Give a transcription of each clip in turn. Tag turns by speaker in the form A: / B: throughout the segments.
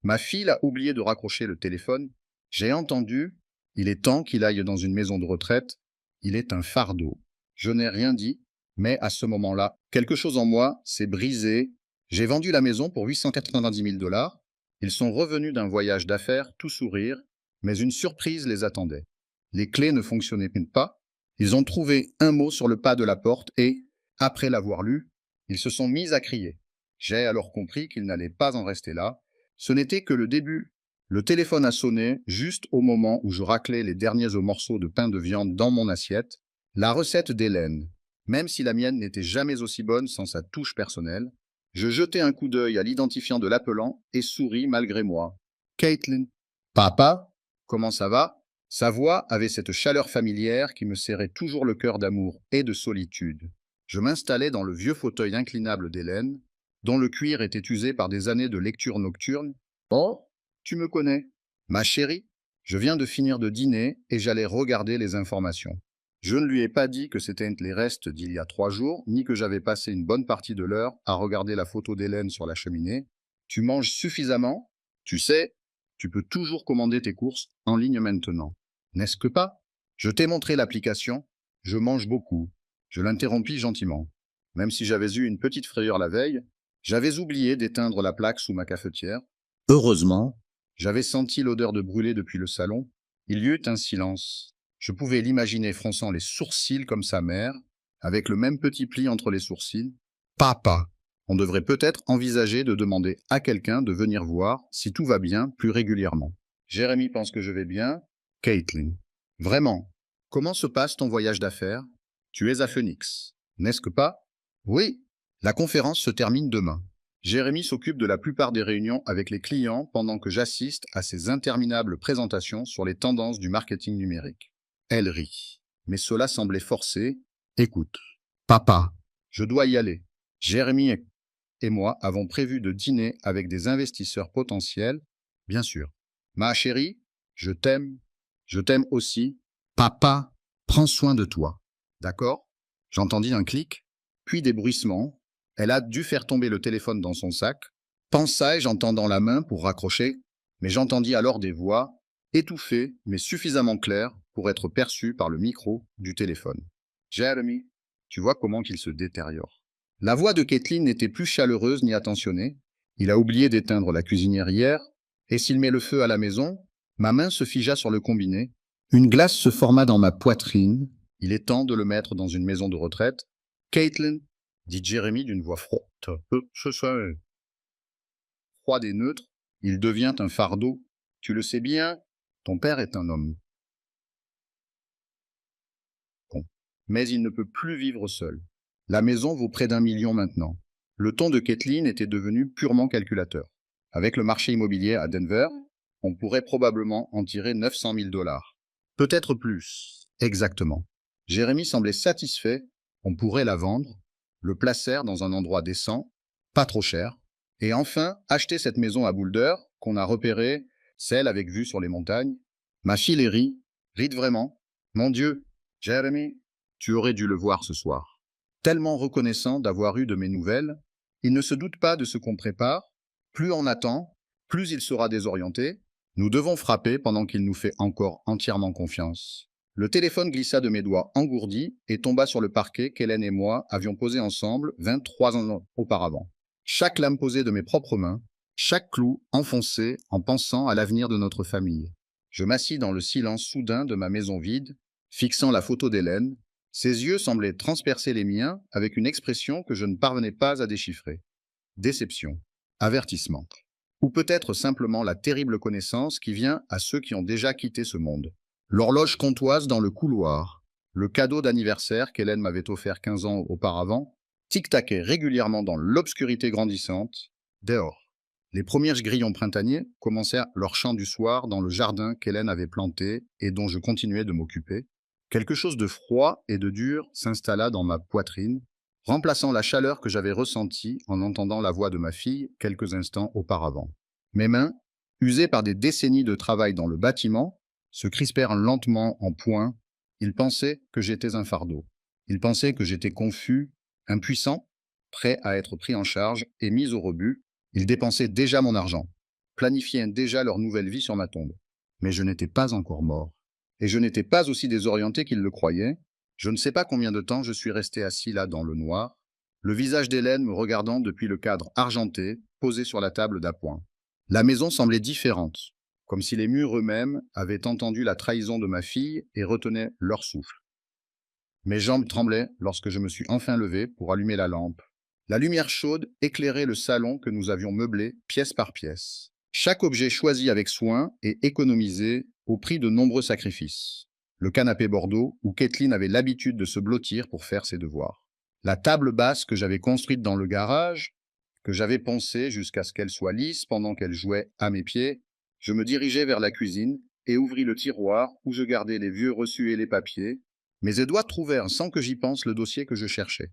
A: Ma fille a oublié de raccrocher le téléphone. J'ai entendu, il est temps qu'il aille dans une maison de retraite. Il est un fardeau. Je n'ai rien dit, mais à ce moment-là, quelque chose en moi s'est brisé. J'ai vendu la maison pour 890 000 dollars. Ils sont revenus d'un voyage d'affaires, tout sourire, mais une surprise les attendait. Les clés ne fonctionnaient pas. Ils ont trouvé un mot sur le pas de la porte et, après l'avoir lu, ils se sont mis à crier. J'ai alors compris qu'ils n'allaient pas en rester là. Ce n'était que le début. Le téléphone a sonné juste au moment où je raclais les derniers morceaux de pain de viande dans mon assiette. La recette d'Hélène. Même si la mienne n'était jamais aussi bonne sans sa touche personnelle, je jetai un coup d'œil à l'identifiant de l'appelant et souris malgré moi. Caitlin. Papa, comment ça va? Sa voix avait cette chaleur familière qui me serrait toujours le cœur d'amour et de solitude. Je m'installai dans le vieux fauteuil inclinable d'Hélène, dont le cuir était usé par des années de lecture nocturne. Oh, tu me connais. Ma chérie, je viens de finir de dîner et j'allais regarder les informations. Je ne lui ai pas dit que c'était les restes d'il y a 3 jours, ni que j'avais passé une bonne partie de l'heure à regarder la photo d'Hélène sur la cheminée. Tu manges suffisamment? Tu sais, tu peux toujours commander tes courses en ligne maintenant. N'est-ce que pas? Je t'ai montré l'application. Je mange beaucoup. Je l'interrompis gentiment. Même si j'avais eu une petite frayeur la veille, j'avais oublié d'éteindre la plaque sous ma cafetière. Heureusement, j'avais senti l'odeur de brûlé depuis le salon. Il y eut un silence. Je pouvais l'imaginer fronçant les sourcils comme sa mère, avec le même petit pli entre les sourcils. Papa. On devrait peut-être envisager de demander à quelqu'un de venir voir si tout va bien plus régulièrement. Jérémy pense que je vais bien. Caitlin. Vraiment. Comment se passe ton voyage d'affaires? Tu es à Phoenix, n'est-ce que pas? Oui. La conférence se termine demain. Jérémy s'occupe de la plupart des réunions avec les clients pendant que j'assiste à ces interminables présentations sur les tendances du marketing numérique. Elle rit. Mais cela semblait forcé. Écoute. Papa. Je dois y aller. Jérémy et moi avons prévu de dîner avec des investisseurs potentiels, bien sûr. Ma chérie, je t'aime. Je t'aime aussi. Papa, prends soin de toi. D'accord? J'entendis un clic, puis des bruissements. Elle a dû faire tomber le téléphone dans son sac. Pensai-je en tendant la main pour raccrocher, mais j'entendis alors des voix, étouffées mais suffisamment claires pour être perçues par le micro du téléphone. Jeremy, tu vois comment qu'il se détériore. La voix de Caitlin n'était plus chaleureuse ni attentionnée. Il a oublié d'éteindre la cuisinière hier, et s'il met le feu à la maison, ma main se figea sur le combiné. Une glace se forma dans ma poitrine. Il est temps de le mettre dans une maison de retraite. Caitlin, dit Jérémy d'une voix froide. Ce serait froide et neutre. Il devient un fardeau. Tu le sais bien, ton père est un homme bon. Mais il ne peut plus vivre seul. La maison vaut près d'1 million maintenant. Le ton de Caitlin était devenu purement calculateur. Avec le marché immobilier à Denver, on pourrait probablement en tirer 900 000 dollars. Peut-être plus. Exactement. Jérémy semblait satisfait. On pourrait la vendre, le placer dans un endroit décent, pas trop cher, et enfin acheter cette maison à Boulder qu'on a repérée, celle avec vue sur les montagnes. Ma fille rit vraiment. Mon Dieu, Jérémy, tu aurais dû le voir ce soir. Tellement reconnaissant d'avoir eu de mes nouvelles, il ne se doute pas de ce qu'on prépare. Plus on attend, plus il sera désorienté. Nous devons frapper pendant qu'il nous fait encore entièrement confiance. Le téléphone glissa de mes doigts engourdis et tomba sur le parquet qu'Hélène et moi avions posé ensemble 23 ans auparavant. Chaque lame posée de mes propres mains, chaque clou enfoncé en pensant à l'avenir de notre famille. Je m'assis dans le silence soudain de ma maison vide, fixant la photo d'Hélène. Ses yeux semblaient transpercer les miens avec une expression que je ne parvenais pas à déchiffrer. Déception, avertissement, ou peut-être simplement la terrible connaissance qui vient à ceux qui ont déjà quitté ce monde. L'horloge comptoise dans le couloir, le cadeau d'anniversaire qu'Hélène m'avait offert 15 ans auparavant, tic-taquait régulièrement dans l'obscurité grandissante, dehors. Les premiers grillons printaniers commencèrent leur chant du soir dans le jardin qu'Hélène avait planté et dont je continuais de m'occuper. Quelque chose de froid et de dur s'installa dans ma poitrine, remplaçant la chaleur que j'avais ressentie en entendant la voix de ma fille quelques instants auparavant. Mes mains, usées par des décennies de travail dans le bâtiment, se crispèrent lentement en poings. Ils pensaient que j'étais un fardeau. Ils pensaient que j'étais confus, impuissant, prêt à être pris en charge et mis au rebut. Ils dépensaient déjà mon argent. planifiaient déjà leur nouvelle vie sur ma tombe. Mais je n'étais pas encore mort. Et je n'étais pas aussi désorienté qu'ils le croyaient. Je ne sais pas combien de temps je suis resté assis là dans le noir, le visage d'Hélène me regardant depuis le cadre argenté posé sur la table d'appoint. La maison semblait différente, comme si les murs eux-mêmes avaient entendu la trahison de ma fille et retenaient leur souffle. Mes jambes tremblaient lorsque je me suis enfin levé pour allumer la lampe. La lumière chaude éclairait le salon que nous avions meublé pièce par pièce. Chaque objet choisi avec soin et économisé au prix de nombreux sacrifices. Le canapé Bordeaux où Kathleen avait l'habitude de se blottir pour faire ses devoirs. La table basse que j'avais construite dans le garage, que j'avais poncée jusqu'à ce qu'elle soit lisse pendant qu'elle jouait à mes pieds. Je me dirigeai vers la cuisine et ouvris le tiroir où je gardais les vieux reçus et les papiers. Mes doigts trouvèrent sans que j'y pense le dossier que je cherchais.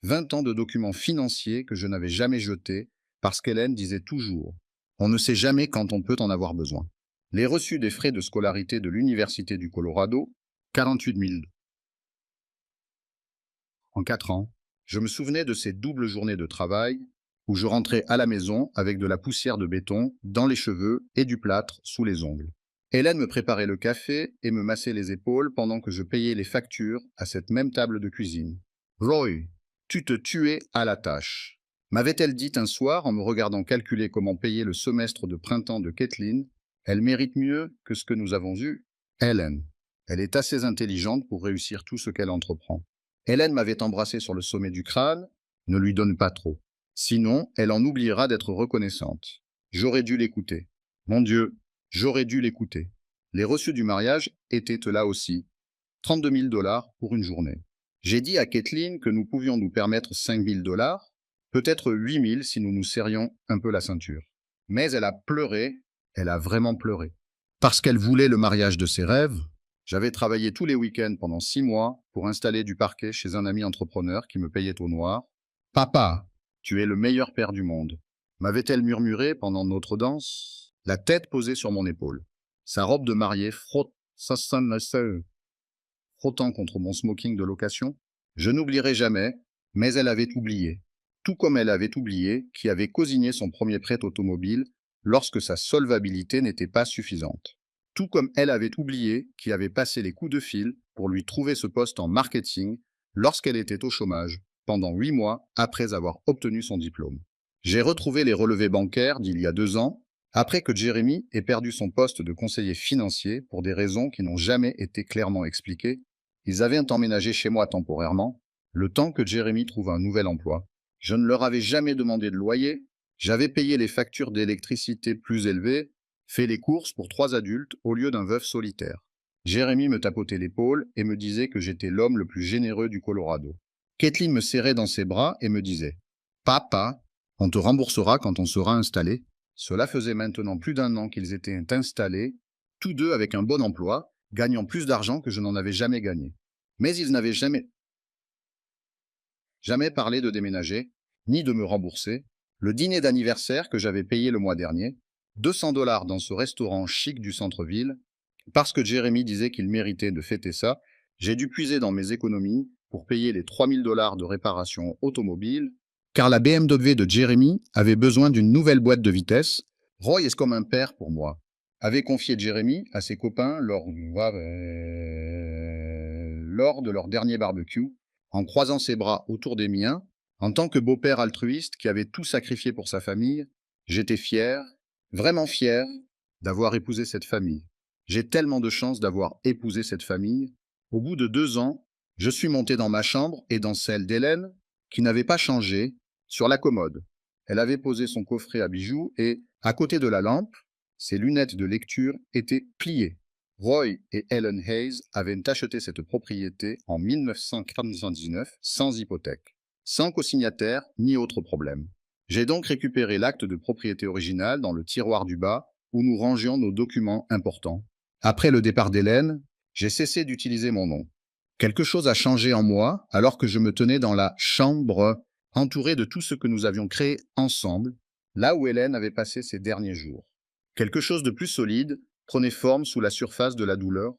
A: 20 ans de documents financiers que je n'avais jamais jetés parce qu'Hélène disait toujours « On ne sait jamais quand on peut en avoir besoin ». Les reçus des frais de scolarité de l'Université du Colorado, 48 000. En 4 ans, je me souvenais de ces doubles journées de travail où je rentrais à la maison avec de la poussière de béton dans les cheveux et du plâtre sous les ongles. Hélène me préparait le café et me massait les épaules pendant que je payais les factures à cette même table de cuisine. « Roy, tu te tuais à la tâche », m'avait-elle dit un soir en me regardant calculer comment payer le semestre de printemps de Kathleen. Elle mérite mieux que ce que nous avons eu. Hélène. Elle est assez intelligente pour réussir tout ce qu'elle entreprend. Hélène m'avait embrassé sur le sommet du crâne. Ne lui donne pas trop. Sinon, elle en oubliera d'être reconnaissante. J'aurais dû l'écouter. Mon Dieu, j'aurais dû l'écouter. Les reçus du mariage étaient là aussi. 32 000 $ pour une journée. J'ai dit à Kathleen que nous pouvions nous permettre 5 000 $, peut-être 8 000 si nous nous serrions un peu la ceinture. Mais elle a pleuré, elle a vraiment pleuré. Parce qu'elle voulait le mariage de ses rêves. J'avais travaillé tous les week-ends pendant 6 mois pour installer du parquet chez un ami entrepreneur qui me payait au noir. « Papa, tu es le meilleur père du monde », m'avait-elle murmuré pendant notre danse, la tête posée sur mon épaule. Sa robe de mariée frottant contre mon smoking de location. Je n'oublierai jamais, mais elle avait oublié. Tout comme elle avait oublié qui avait cosigné son premier prêt automobile lorsque sa solvabilité n'était pas suffisante. Tout comme elle avait oublié qui avait passé les coups de fil pour lui trouver ce poste en marketing lorsqu'elle était au chômage, pendant 8 mois après avoir obtenu son diplôme. J'ai retrouvé les relevés bancaires d'il y a 2 ans, après que Jeremy ait perdu son poste de conseiller financier pour des raisons qui n'ont jamais été clairement expliquées. Ils avaient emménagé chez moi temporairement, le temps que Jeremy trouve un nouvel emploi. Je ne leur avais jamais demandé de loyer, j'avais payé les factures d'électricité plus élevées, fait les courses pour 3 adultes au lieu d'un veuf solitaire. Jeremy me tapotait l'épaule et me disait que j'étais l'homme le plus généreux du Colorado. Kathleen me serrait dans ses bras et me disait « Papa, on te remboursera quand on sera installé. » Cela faisait maintenant plus d'1 an qu'ils étaient installés, tous deux avec un bon emploi, gagnant plus d'argent que je n'en avais jamais gagné. Mais ils n'avaient jamais parlé de déménager, ni de me rembourser. Le dîner d'anniversaire que j'avais payé le mois dernier, 200 $ dans ce restaurant chic du centre-ville, parce que Jeremy disait qu'il méritait de fêter ça, j'ai dû puiser dans mes économies pour payer les 3 000 $ de réparation automobile, car la BMW de Jeremy avait besoin d'une nouvelle boîte de vitesse. Roy est comme un père pour moi, avait confié Jeremy à ses copains lors de leur dernier barbecue, en croisant ses bras autour des miens. En tant que beau-père altruiste qui avait tout sacrifié pour sa famille, j'étais fier, vraiment fier, d'avoir épousé cette famille. J'ai tellement de chance d'avoir épousé cette famille. Au bout de 2 ans, je suis monté dans ma chambre et dans celle d'Hélène, qui n'avait pas changé, sur la commode. Elle avait posé son coffret à bijoux et, à côté de la lampe, ses lunettes de lecture étaient pliées. Roy et Helen Hayes avaient acheté cette propriété en 1999 sans hypothèque, sans cosignataire ni autre problème. J'ai donc récupéré l'acte de propriété original dans le tiroir du bas où nous rangions nos documents importants. Après le départ d'Hélène, j'ai cessé d'utiliser mon nom. Quelque chose a changé en moi alors que je me tenais dans la chambre, entouré de tout ce que nous avions créé ensemble, là où Hélène avait passé ses derniers jours. Quelque chose de plus solide prenait forme sous la surface de la douleur,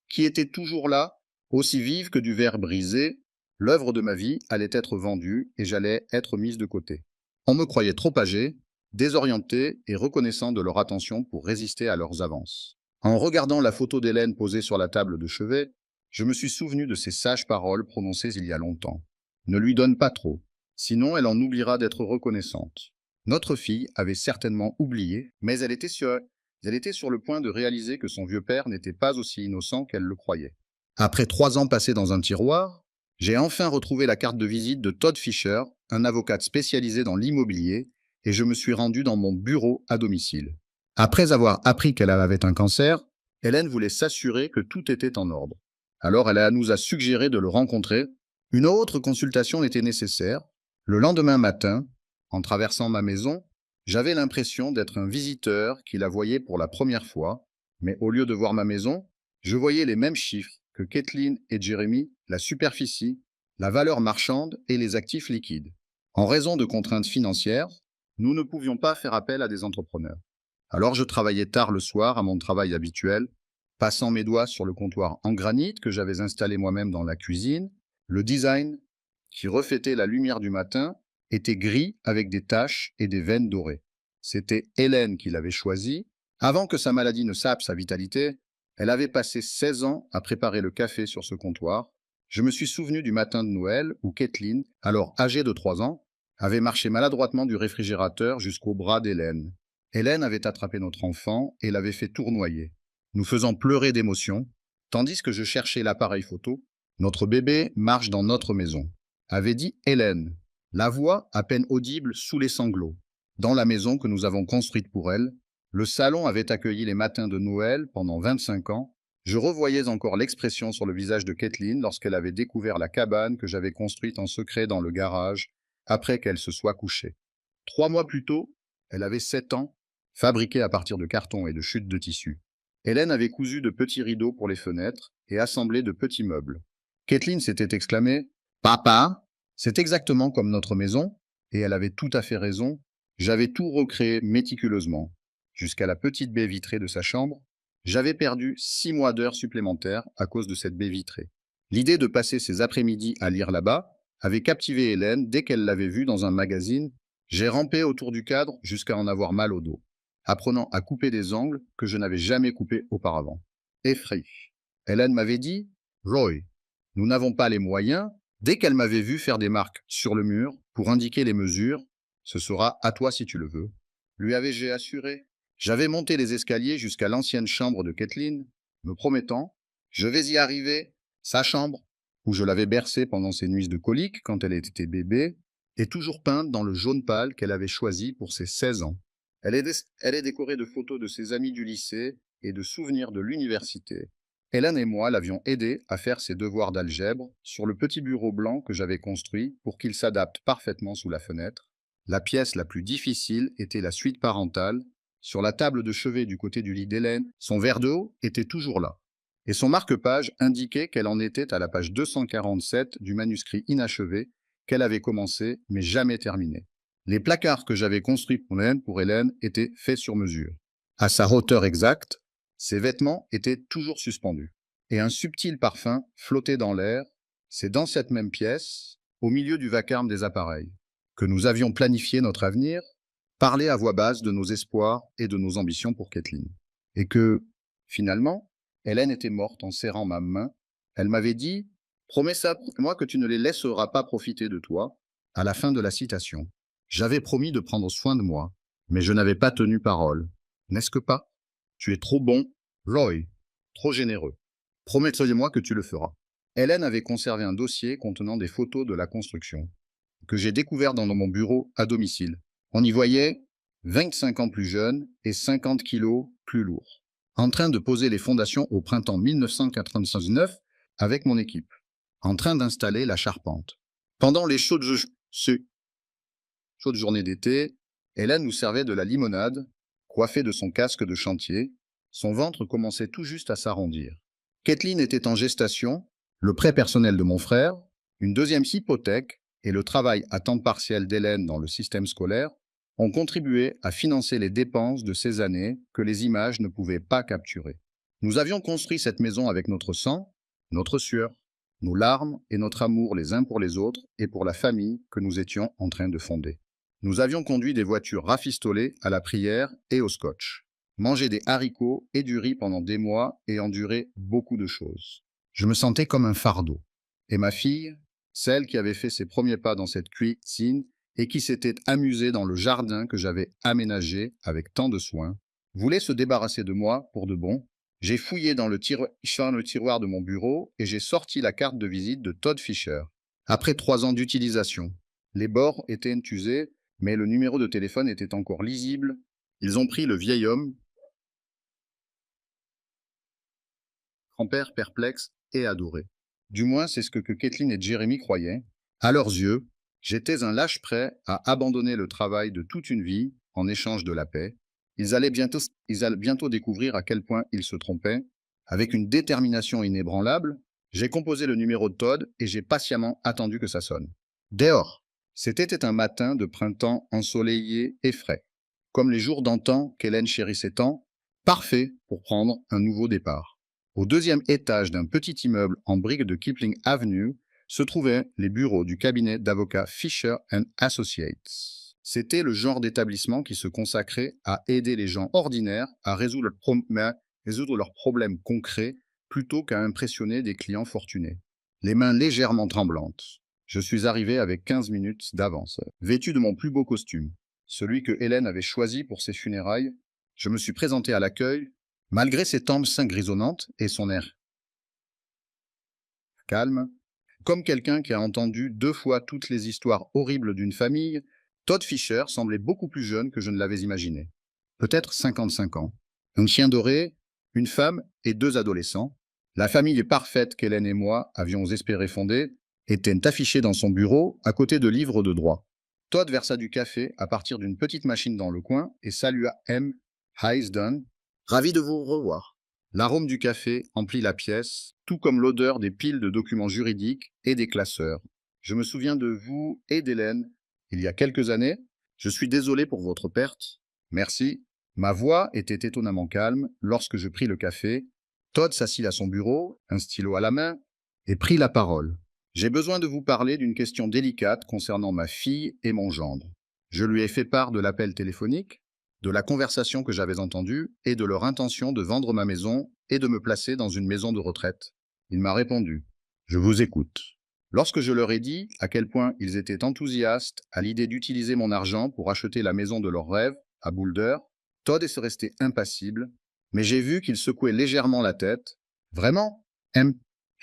A: qui était toujours là, aussi vive que du verre brisé. L'œuvre de ma vie allait être vendue et j'allais être mise de côté. On me croyait trop âgé, désorientés et reconnaissants de leur attention pour résister à leurs avances. En regardant la photo d'Hélène posée sur la table de chevet, je me suis souvenu de ces sages paroles prononcées il y a longtemps. Ne lui donne pas trop, sinon elle en oubliera d'être reconnaissante. Notre fille avait certainement oublié, mais elle était sur le point de réaliser que son vieux père n'était pas aussi innocent qu'elle le croyait. Après 3 ans passés dans un tiroir, j'ai enfin retrouvé la carte de visite de Todd Fisher, un avocat spécialisé dans l'immobilier, et je me suis rendu dans mon bureau à domicile. Après avoir appris qu'elle avait un cancer, Hélène voulait s'assurer que tout était en ordre. Alors elle nous a suggéré de le rencontrer. Une autre consultation était nécessaire. Le lendemain matin, en traversant ma maison, j'avais l'impression d'être un visiteur qui la voyait pour la première fois, mais au lieu de voir ma maison, je voyais les mêmes chiffres que Kathleen et Jeremy, la superficie, la valeur marchande et les actifs liquides. En raison de contraintes financières, nous ne pouvions pas faire appel à des entrepreneurs. Alors je travaillais tard le soir à mon travail habituel, passant mes doigts sur le comptoir en granit que j'avais installé moi-même dans la cuisine. Le design, qui reflétait la lumière du matin, était gris avec des taches et des veines dorées. C'était Hélène qui l'avait choisi. Avant que sa maladie ne sape sa vitalité, elle avait passé 16 ans à préparer le café sur ce comptoir. Je me suis souvenu du matin de Noël où Kathleen, alors âgée de 3 ans, avait marché maladroitement du réfrigérateur jusqu'au bras d'Hélène. Hélène avait attrapé notre enfant et l'avait fait tournoyer, nous faisant pleurer d'émotion, tandis que je cherchais l'appareil photo. Notre bébé marche dans notre maison, avait dit Hélène, la voix à peine audible sous les sanglots. Dans la maison que nous avons construite pour elle, le salon avait accueilli les matins de Noël pendant 25 ans. Je revoyais encore l'expression sur le visage de Kathleen lorsqu'elle avait découvert la cabane que j'avais construite en secret dans le garage, après qu'elle se soit couchée. 3 mois plus tôt, elle avait 7 ans, fabriquée à partir de carton et de chutes de tissu. Hélène avait cousu de petits rideaux pour les fenêtres et assemblé de petits meubles. Kathleen s'était exclamée « Papa, c'est exactement comme notre maison !» Et elle avait tout à fait raison. J'avais tout recréé méticuleusement. Jusqu'à la petite baie vitrée de sa chambre, j'avais perdu 6 mois d'heures supplémentaires à cause de cette baie vitrée. L'idée de passer ses après-midi à lire là-bas avait captivé Hélène dès qu'elle l'avait vue dans un magazine. J'ai rampé autour du cadre jusqu'à en avoir mal au dos, apprenant à couper des angles que je n'avais jamais coupés auparavant. Effrayé. Hélène m'avait dit « Roy, nous n'avons pas les moyens ». Dès qu'elle m'avait vu faire des marques sur le mur pour indiquer les mesures, « Ce sera à toi si tu le veux », lui avais-je assuré. J'avais monté les escaliers jusqu'à l'ancienne chambre de Kathleen, me promettant « Je vais y arriver », sa chambre, où je l'avais bercée pendant ses nuits de colique quand elle était bébé, est toujours peinte dans le jaune pâle qu'elle avait choisi pour ses 16 ans. Elle est décorée de photos de ses amis du lycée et de souvenirs de l'université. Hélène et moi l'avions aidée à faire ses devoirs d'algèbre sur le petit bureau blanc que j'avais construit pour qu'il s'adapte parfaitement sous la fenêtre. La pièce la plus difficile était la suite parentale. Sur la table de chevet du côté du lit d'Hélène, son verre de eau était toujours là. Et son marque-page indiquait qu'elle en était à la page 247 du manuscrit inachevé qu'elle avait commencé mais jamais terminé. Les placards que j'avais construits pour Hélène étaient faits sur mesure. À sa hauteur exacte, ses vêtements étaient toujours suspendus. Et un subtil parfum flottait dans l'air. C'est dans cette même pièce, au milieu du vacarme des appareils, que nous avions planifié notre avenir, parlé à voix basse de nos espoirs et de nos ambitions pour Kathleen. Et que, finalement, Hélène était morte en serrant ma main. Elle m'avait dit « Promets ça pour moi que tu ne les laisseras pas profiter de toi », à la fin de la citation. J'avais promis de prendre soin de moi, mais je n'avais pas tenu parole. N'est-ce que pas? Tu es trop bon, Roy, trop généreux. Promets-moi que tu le feras. Hélène avait conservé un dossier contenant des photos de la construction, que j'ai découvert dans mon bureau à domicile. On y voyait 25 ans plus jeune et 50 kilos plus lourd, en train de poser les fondations au printemps 1999 avec mon équipe, en train d'installer la charpente. Pendant les chaudes journées d'été, Hélène nous servait de la limonade, coiffée de son casque de chantier. Son ventre commençait tout juste à s'arrondir. Kathleen était en gestation, le prêt personnel de mon frère, une deuxième hypothèque et le travail à temps partiel d'Hélène dans le système scolaire ont contribué à financer les dépenses de ces années que les images ne pouvaient pas capturer. Nous avions construit cette maison avec notre sang, notre sueur, nos larmes et notre amour les uns pour les autres et pour la famille que nous étions en train de fonder. Nous avions conduit des voitures rafistolées à la prière et au scotch, mangé des haricots et du riz pendant des mois et enduré beaucoup de choses. Je me sentais comme un fardeau. Et ma fille, celle qui avait fait ses premiers pas dans cette cuisine et qui s'était amusée dans le jardin que j'avais aménagé avec tant de soin, voulait se débarrasser de moi pour de bon. J'ai fouillé dans le tiroir de mon bureau et j'ai sorti la carte de visite de Todd Fisher. Après 3 ans d'utilisation, les bords étaient usés, mais le numéro de téléphone était encore lisible. Ils ont pris le vieil homme, grand-père perplexe et adoré. Du moins, c'est ce que Kathleen et Jeremy croyaient. À leurs yeux, j'étais un lâche prêt à abandonner le travail de toute une vie en échange de la paix. Ils allaient bientôt découvrir à quel point ils se trompaient. Avec une détermination inébranlable, j'ai composé le numéro de Todd et j'ai patiemment attendu que ça sonne. Dehors, c'était un matin de printemps ensoleillé et frais. Comme les jours d'antan qu'Hélène chérissait tant, parfait pour prendre un nouveau départ. Au 2e étage d'un petit immeuble en briques de Kipling Avenue se trouvaient les bureaux du cabinet d'avocats Fisher Associates. C'était le genre d'établissement qui se consacrait à aider les gens ordinaires à résoudre leurs problèmes concrets plutôt qu'à impressionner des clients fortunés. Les mains légèrement tremblantes, je suis arrivé avec 15 minutes d'avance, vêtu de mon plus beau costume, celui que Hélène avait choisi pour ses funérailles. Je me suis présenté à l'accueil. Malgré ses tempes grisonnantes et son air calme, comme quelqu'un qui a entendu 2 fois toutes les histoires horribles d'une famille, Todd Fisher semblait beaucoup plus jeune que je ne l'avais imaginé. Peut-être 55 ans. Un chien doré, une femme et 2 adolescents. La famille parfaite qu'Hélène et moi avions espéré fonder était affichée dans son bureau à côté de livres de droit. Todd versa du café à partir d'une petite machine dans le coin et salua M. Heisden. Ravi de vous revoir. L'arôme du café emplit la pièce, tout comme l'odeur des piles de documents juridiques et des classeurs. Je me souviens de vous et d'Hélène il y a quelques années. Je suis désolé pour votre perte. Merci. Ma voix était étonnamment calme lorsque je pris le café. Todd s'assit à son bureau, un stylo à la main, et prit la parole. J'ai besoin de vous parler d'une question délicate concernant ma fille et mon gendre. Je lui ai fait part de l'appel téléphonique, de la conversation que j'avais entendue et de leur intention de vendre ma maison et de me placer dans une maison de retraite. Il m'a répondu « Je vous écoute ». Lorsque je leur ai dit à quel point ils étaient enthousiastes à l'idée d'utiliser mon argent pour acheter la maison de leurs rêves à Boulder, Todd est resté impassible, mais j'ai vu qu'il secouait légèrement la tête. « Vraiment, M.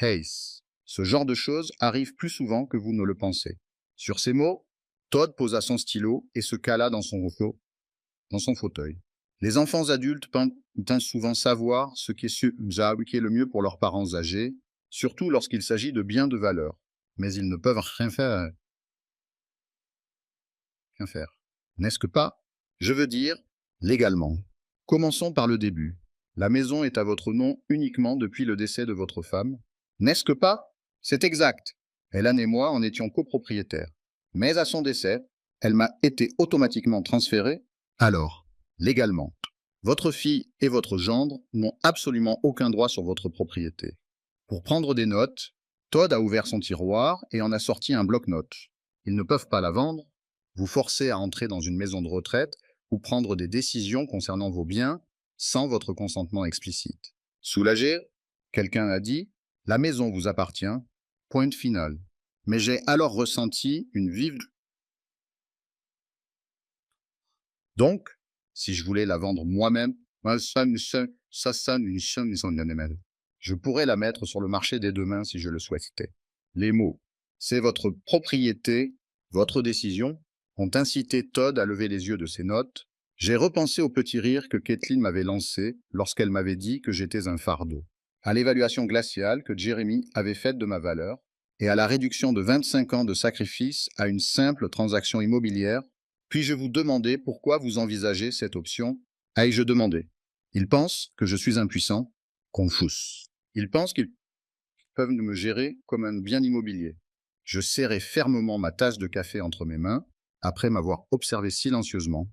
A: Hayes, ce genre de choses arrive plus souvent que vous ne le pensez. » Sur ces mots, Todd posa son stylo et se cala dans son fauteuil. Les enfants adultes pensent souvent savoir ce qui est le mieux pour leurs parents âgés, surtout lorsqu'il s'agit de biens de valeur. Mais ils ne peuvent rien faire. N'est-ce que pas? Je veux dire, légalement. Commençons par le début. La maison est à votre nom uniquement depuis le décès de votre femme. N'est-ce que pas? C'est exact. Hélène et moi en étions copropriétaires. Mais à son décès, elle m'a été automatiquement transférée. Alors, légalement, votre fille et votre gendre n'ont absolument aucun droit sur votre propriété. Pour prendre des notes, Todd a ouvert son tiroir et en a sorti un bloc-notes. Ils ne peuvent pas la vendre, vous forcer à entrer dans une maison de retraite ou prendre des décisions concernant vos biens sans votre consentement explicite. Soulagé, quelqu'un a dit « La maison vous appartient, point final ». Mais j'ai alors ressenti une vive... Donc, si je voulais la vendre moi-même, je pourrais la mettre sur le marché dès demain si je le souhaitais. Les mots « c'est votre propriété, votre décision » ont incité Todd à lever les yeux de ses notes. J'ai repensé au petit rire que Kathleen m'avait lancé lorsqu'elle m'avait dit que j'étais un fardeau, à l'évaluation glaciale que Jeremy avait faite de ma valeur et à la réduction de 25 ans de sacrifice à une simple transaction immobilière. Puis-je vous demander pourquoi vous envisagez cette option? Ai-je demandé. Ils pensent que je suis impuissant. Confus. Ils pensent qu'ils peuvent me gérer comme un bien immobilier. Je serrai fermement ma tasse de café entre mes mains, après m'avoir observé silencieusement.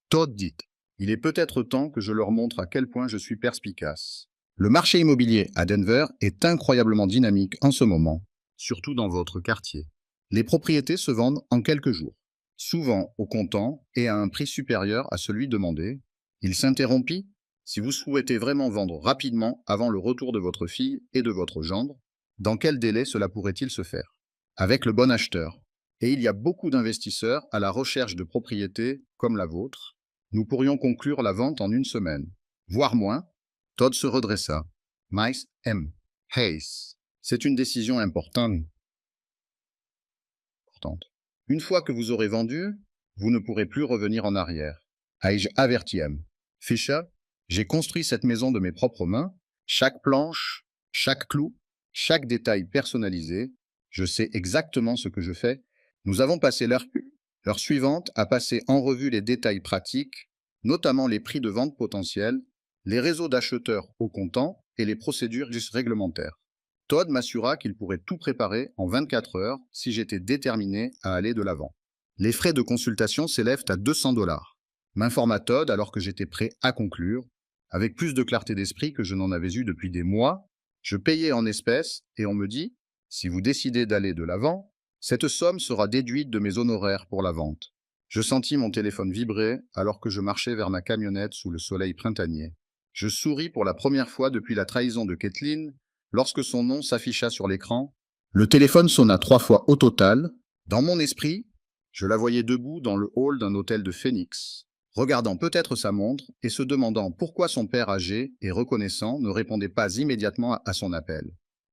A: Todd dit, il est peut-être temps que je leur montre à quel point je suis perspicace. Le marché immobilier à Denver est incroyablement dynamique en ce moment, surtout dans votre quartier. Les propriétés se vendent en quelques jours. souvent au comptant et à un prix supérieur à celui demandé. Il s'interrompit. Si vous souhaitez vraiment vendre rapidement avant le retour de votre fille et de votre gendre, dans quel délai cela pourrait-il se faire? Avec le bon acheteur. Et il y a beaucoup d'investisseurs à la recherche de propriétés comme la vôtre. Nous pourrions conclure la vente en une semaine, voire moins. Todd se redressa. Mice M. Hayes. C'est une décision importante. Une fois que vous aurez vendu, vous ne pourrez plus revenir en arrière. Ai-je averti M. Fisher, j'ai construit cette maison de mes propres mains. Chaque planche, chaque clou, chaque détail personnalisé. Je sais exactement ce que je fais. Nous avons passé l'heure suivante à passer en revue les détails pratiques, notamment les prix de vente potentiels, les réseaux d'acheteurs au comptant et les procédures réglementaires. Todd m'assura qu'il pourrait tout préparer en 24 heures si j'étais déterminé à aller de l'avant. Les frais de consultation s'élèvent à 200 $, m'informa Todd alors que j'étais prêt à conclure. Avec plus de clarté d'esprit que je n'en avais eu depuis des mois, je payais en espèces et on me dit, si vous décidez d'aller de l'avant, cette somme sera déduite de mes honoraires pour la vente. Je sentis mon téléphone vibrer alors que je marchais vers ma camionnette sous le soleil printanier. Je souris pour la première fois depuis la trahison de Kathleen. Lorsque son nom s'afficha sur l'écran, le téléphone sonna 3 fois au total. Dans mon esprit, je la voyais debout dans le hall d'un hôtel de Phoenix, regardant peut-être sa montre et se demandant pourquoi son père âgé et reconnaissant ne répondait pas immédiatement à son appel.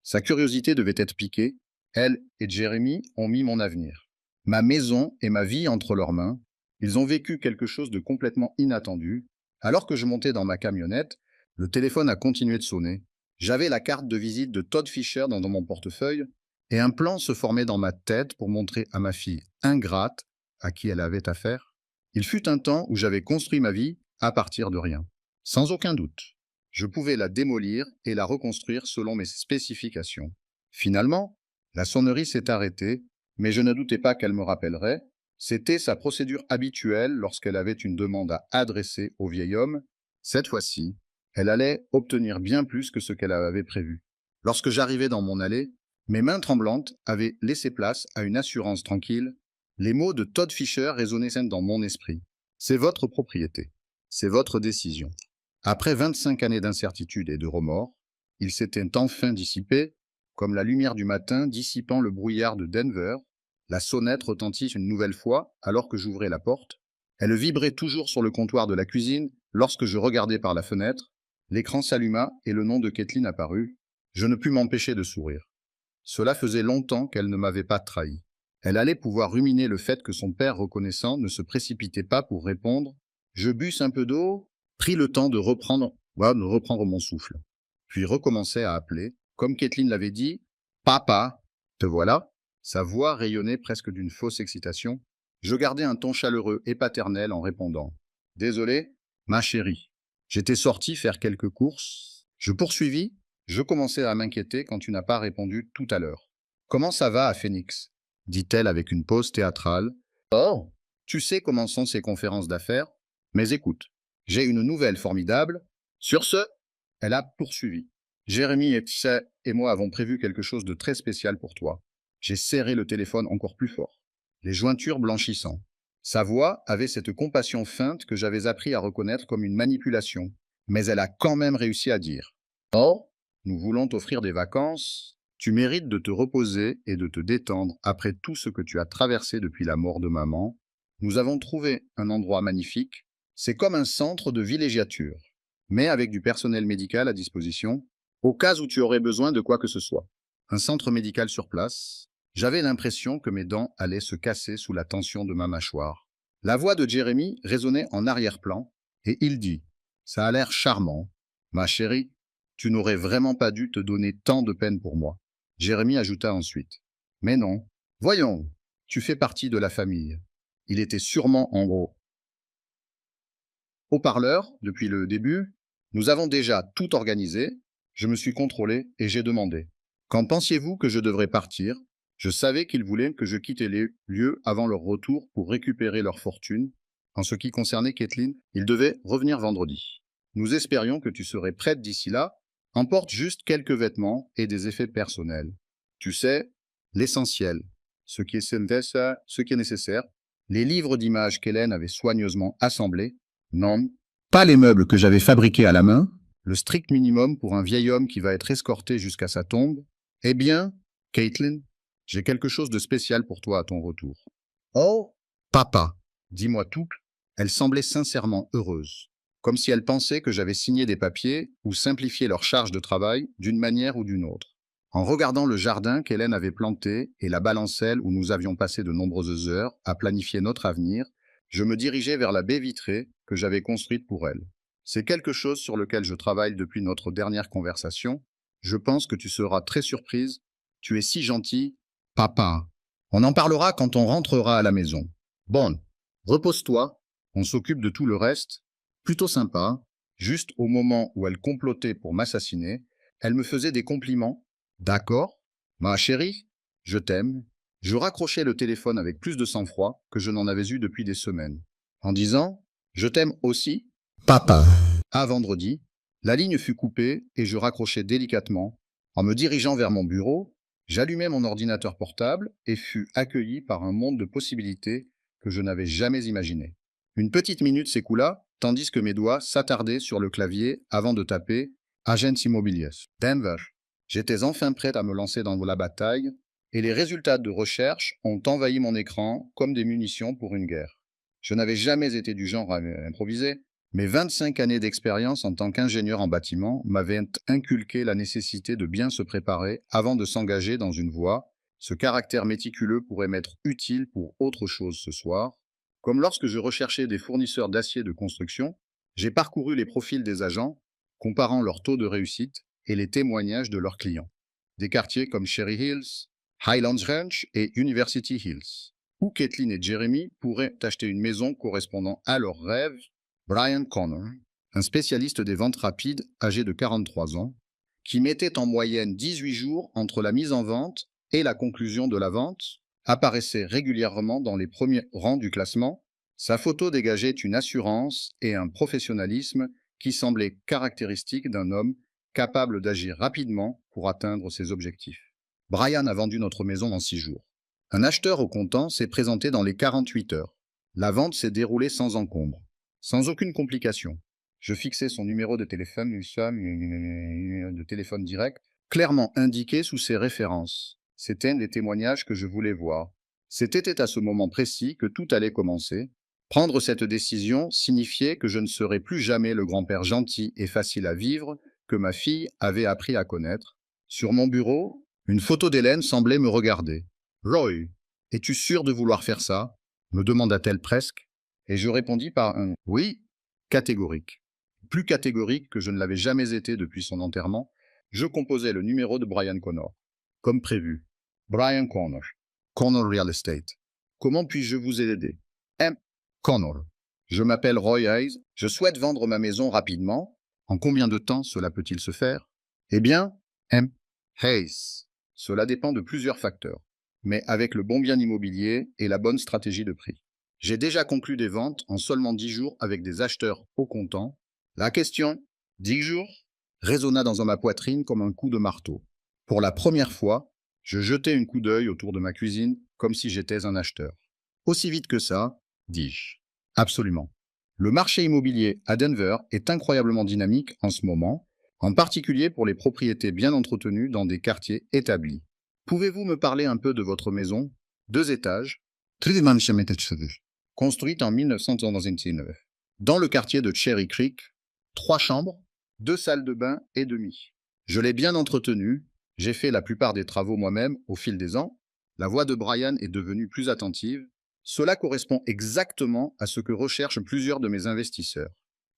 A: Sa curiosité devait être piquée. Elle et Jeremy ont mis mon avenir, ma maison et ma vie entre leurs mains. Ils ont vécu quelque chose de complètement inattendu. Alors que je montais dans ma camionnette, le téléphone a continué de sonner. J'avais la carte de visite de Todd Fisher dans mon portefeuille et un plan se formait dans ma tête pour montrer à ma fille ingrate à qui elle avait affaire. Il fut un temps où j'avais construit ma vie à partir de rien. Sans aucun doute, je pouvais la démolir et la reconstruire selon mes spécifications. Finalement, la sonnerie s'est arrêtée, mais je ne doutais pas qu'elle me rappellerait. C'était sa procédure habituelle lorsqu'elle avait une demande à adresser au vieil homme. Cette fois-ci, elle allait obtenir bien plus que ce qu'elle avait prévu. Lorsque j'arrivais dans mon allée, mes mains tremblantes avaient laissé place à une assurance tranquille. Les mots de Todd Fisher résonnaient dans mon esprit. C'est votre propriété. C'est votre décision. Après 25 années d'incertitude et de remords, il s'était enfin dissipé, comme la lumière du matin dissipant le brouillard de Denver. La sonnette retentit une nouvelle fois alors que j'ouvrais la porte. Elle vibrait toujours sur le comptoir de la cuisine lorsque je regardais par la fenêtre. L'écran s'alluma et le nom de Kathleen apparut. Je ne pus m'empêcher de sourire. Cela faisait longtemps qu'elle ne m'avait pas trahi. Elle allait pouvoir ruminer le fait que son père reconnaissant ne se précipitait pas pour répondre. Je busse un peu d'eau, pris le temps de reprendre mon souffle, puis recommençai à appeler. Comme Kathleen l'avait dit, « Papa, te voilà ?» Sa voix rayonnait presque d'une fausse excitation. Je gardai un ton chaleureux et paternel en répondant. « Désolé, ma chérie. J'étais sorti faire quelques courses. » Je poursuivis. Je commençais à m'inquiéter quand tu n'as pas répondu tout à l'heure. « Comment ça va à Phoenix ?» dit-elle avec une pause théâtrale. « Oh, tu sais comment sont ces conférences d'affaires. Mais écoute, j'ai une nouvelle formidable. » Sur ce, elle a poursuivi. « Jérémy et moi avons prévu quelque chose de très spécial pour toi. » J'ai serré le téléphone encore plus fort, les jointures blanchissant. Sa voix avait cette compassion feinte que j'avais appris à reconnaître comme une manipulation, mais elle a quand même réussi à dire « Oh, nous voulons t'offrir des vacances. Tu mérites de te reposer et de te détendre après tout ce que tu as traversé depuis la mort de maman. Nous avons trouvé un endroit magnifique. C'est comme un centre de villégiature, mais avec du personnel médical à disposition, au cas où tu aurais besoin de quoi que ce soit. Un centre médical sur place. » J'avais l'impression que mes dents allaient se casser sous la tension de ma mâchoire. La voix de Jérémy résonnait en arrière-plan, et il dit « Ça a l'air charmant. Ma chérie, tu n'aurais vraiment pas dû te donner tant de peine pour moi. » Jérémy ajouta ensuite « Mais non, voyons, tu fais partie de la famille. » Il était sûrement en gros. Haut-parleur, depuis le début, nous avons déjà tout organisé. Je me suis contrôlé et j'ai demandé « Quand pensiez-vous que je devrais partir ?» Je savais qu'ils voulaient que je quitte les lieux avant leur retour pour récupérer leur fortune. En ce qui concernait Kathleen, ils devaient revenir vendredi. Nous espérions que tu serais prête d'ici là. Emporte juste quelques vêtements et des effets personnels. Tu sais, l'essentiel, ce qui est nécessaire, les livres d'images qu'Hélène avait soigneusement assemblés, non, pas les meubles que j'avais fabriqués à la main, le strict minimum pour un vieil homme qui va être escorté jusqu'à sa tombe. Eh bien, Caitlin, j'ai quelque chose de spécial pour toi à ton retour. Oh, papa, dis-moi tout. Elle semblait sincèrement heureuse, comme si elle pensait que j'avais signé des papiers ou simplifié leur charge de travail d'une manière ou d'une autre. En regardant le jardin qu'Hélène avait planté et la balancelle où nous avions passé de nombreuses heures à planifier notre avenir, je me dirigeais vers la baie vitrée que j'avais construite pour elle. C'est quelque chose sur lequel je travaille depuis notre dernière conversation. Je pense que tu seras très surprise. Tu es si gentil. Papa, on en parlera quand on rentrera à la maison. Bon, repose-toi. On s'occupe de tout le reste. Plutôt sympa. Juste au moment où elle complotait pour m'assassiner, elle me faisait des compliments. D'accord, ma chérie, je t'aime. Je raccrochais le téléphone avec plus de sang-froid que je n'en avais eu depuis des semaines, en disant « Je t'aime aussi, papa ». À vendredi, la ligne fut coupée et je raccrochai délicatement. En me dirigeant vers mon bureau, j'allumai mon ordinateur portable et fus accueilli par un monde de possibilités que je n'avais jamais imaginé. Une petite minute s'écoula, tandis que mes doigts s'attardaient sur le clavier avant de taper « Agents Immobiliers, Denver ». J'étais enfin prêt à me lancer dans la bataille, et les résultats de recherche ont envahi mon écran comme des munitions pour une guerre. Je n'avais jamais été du genre à improviser. Mes 25 années d'expérience en tant qu'ingénieur en bâtiment m'avaient inculqué la nécessité de bien se préparer avant de s'engager dans une voie. Ce caractère méticuleux pourrait m'être utile pour autre chose ce soir. Comme lorsque je recherchais des fournisseurs d'acier de construction, j'ai parcouru les profils des agents, comparant leur taux de réussite et les témoignages de leurs clients. Des quartiers comme Cherry Hills, Highlands Ranch et University Hills, où Caitlin et Jeremy pourraient acheter une maison correspondant à leurs rêves. Brian Connor, un spécialiste des ventes rapides âgé de 43 ans, qui mettait en moyenne 18 jours entre la mise en vente et la conclusion de la vente, apparaissait régulièrement dans les premiers rangs du classement. Sa photo dégageait une assurance et un professionnalisme qui semblaient caractéristiques d'un homme capable d'agir rapidement pour atteindre ses objectifs. Brian a vendu notre maison en 6 jours. Un acheteur au comptant s'est présenté dans les 48 heures. La vente s'est déroulée sans encombre, sans aucune complication. Je fixai son numéro de téléphone, direct, clairement indiqué sous ses références. C'était un des témoignages que je voulais voir. C'était à ce moment précis que tout allait commencer. Prendre cette décision signifiait que je ne serais plus jamais le grand-père gentil et facile à vivre que ma fille avait appris à connaître. Sur mon bureau, une photo d'Hélène semblait me regarder. « Roy, es-tu sûr de vouloir faire ça ?» me demanda-t-elle presque. Et je répondis par un « oui » catégorique. Plus catégorique que je ne l'avais jamais été depuis son enterrement, je composai le numéro de Brian Connor. Comme prévu. Brian Connor. Connor Real Estate. Comment puis-je vous aider? M. Connor. Je m'appelle Roy Hayes. Je souhaite vendre ma maison rapidement. En combien de temps cela peut-il se faire? Eh bien, M. Hayes. Cela dépend de plusieurs facteurs, mais avec le bon bien immobilier et la bonne stratégie de prix. J'ai déjà conclu des ventes en seulement 10 jours avec des acheteurs au comptant. La question, 10 jours, résonna dans ma poitrine comme un coup de marteau. Pour la première fois, je jetai un coup d'œil autour de ma cuisine comme si j'étais un acheteur. Aussi vite que ça, dis-je. Absolument. Le marché immobilier à Denver est incroyablement dynamique en ce moment, en particulier pour les propriétés bien entretenues dans des quartiers établis. Pouvez-vous me parler un peu de votre maison? 2 étages, construite en 1999. Dans le quartier de Cherry Creek, 3 chambres, 2 salles de bain et demi. Je l'ai bien entretenue, j'ai fait la plupart des travaux moi-même au fil des ans. La voix de Brian est devenue plus attentive. Cela correspond exactement à ce que recherchent plusieurs de mes investisseurs.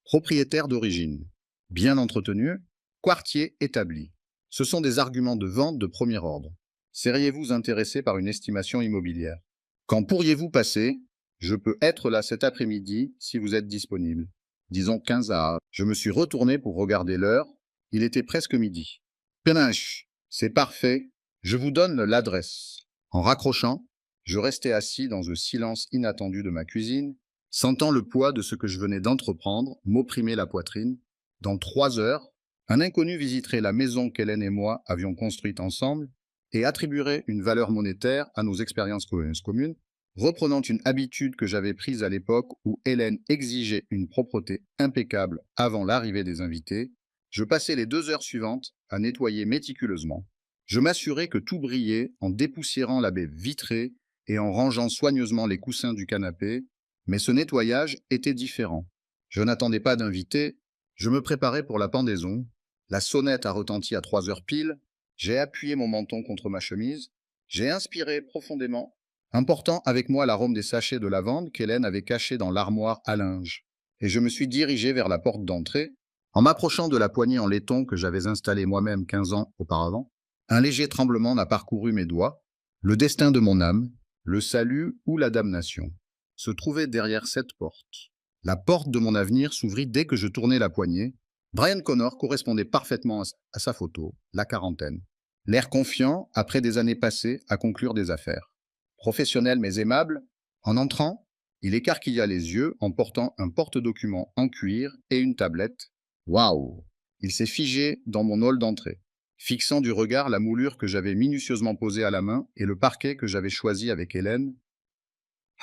A: Propriétaires d'origine, bien entretenus, quartier établi. Ce sont des arguments de vente de premier ordre. Seriez-vous intéressé par une estimation immobilière? Quand pourriez-vous passer? Je peux être là cet après-midi si vous êtes disponible. Disons 15 à... Je me suis retourné pour regarder l'heure. Il était presque midi. Péninche, c'est parfait. Je vous donne l'adresse. En raccrochant, je restais assis dans le silence inattendu de ma cuisine, sentant le poids de ce que je venais d'entreprendre m'opprimer la poitrine. Dans 3 heures, un inconnu visiterait la maison qu'Hélène et moi avions construite ensemble et attribuerait une valeur monétaire à nos expériences communes. reprenant une habitude que j'avais prise à l'époque où Hélène exigeait une propreté impeccable avant l'arrivée des invités, je passais les 2 heures suivantes à nettoyer méticuleusement. Je m'assurais que tout brillait en dépoussiérant la baie vitrée et en rangeant soigneusement les coussins du canapé, mais ce nettoyage était différent. Je n'attendais pas d'invités, je me préparais pour la pendaison. La sonnette a retenti à 3 heures pile, j'ai appuyé mon menton contre ma chemise, j'ai inspiré profondément, emportant avec moi l'arôme des sachets de lavande qu'Hélène avait cachés dans l'armoire à linge, et je me suis dirigé vers la porte d'entrée. En m'approchant de la poignée en laiton que j'avais installée moi-même 15 ans auparavant, un léger tremblement n'a parcouru mes doigts. Le destin de mon âme, le salut ou la damnation, se trouvait derrière cette porte. La porte de mon avenir s'ouvrit dès que je tournai la poignée. Brian Connor correspondait parfaitement à sa photo, la quarantaine. L'air confiant, après des années passées, à conclure des affaires. Professionnel mais aimable, en entrant, il écarquilla les yeux en portant un porte-documents en cuir et une tablette. Waouh! Il s'est figé dans mon hall d'entrée, fixant du regard la moulure que j'avais minutieusement posée à la main et le parquet que j'avais choisi avec Hélène.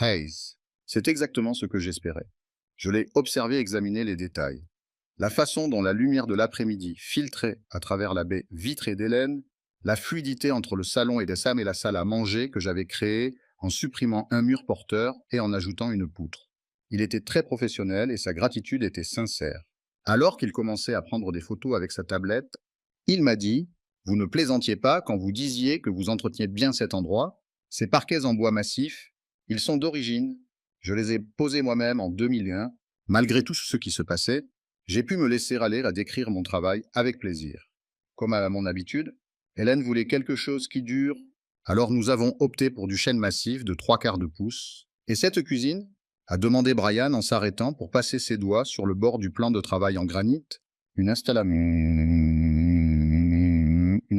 A: Hayes. C'est exactement ce que j'espérais. Je l'ai observé examiner les détails. La façon dont la lumière de l'après-midi filtrait à travers la baie vitrée d'Hélène, la fluidité entre le salon et la salle à manger que j'avais créée en supprimant un mur porteur et en ajoutant une poutre. Il était très professionnel et sa gratitude était sincère. Alors qu'il commençait à prendre des photos avec sa tablette, il m'a dit « Vous ne plaisantiez pas quand vous disiez que vous entreteniez bien cet endroit. Ces parquets en bois massif, ils sont d'origine. Je les ai posés moi-même en 2001. Malgré tout ce qui se passait, j'ai pu me laisser aller à décrire mon travail avec plaisir. Comme à mon habitude, Hélène voulait quelque chose qui dure, alors nous avons opté pour du chêne massif de 3/4 de pouce. Et cette cuisine a demandé Brian en s'arrêtant pour passer ses doigts sur le bord du plan de travail en granit, une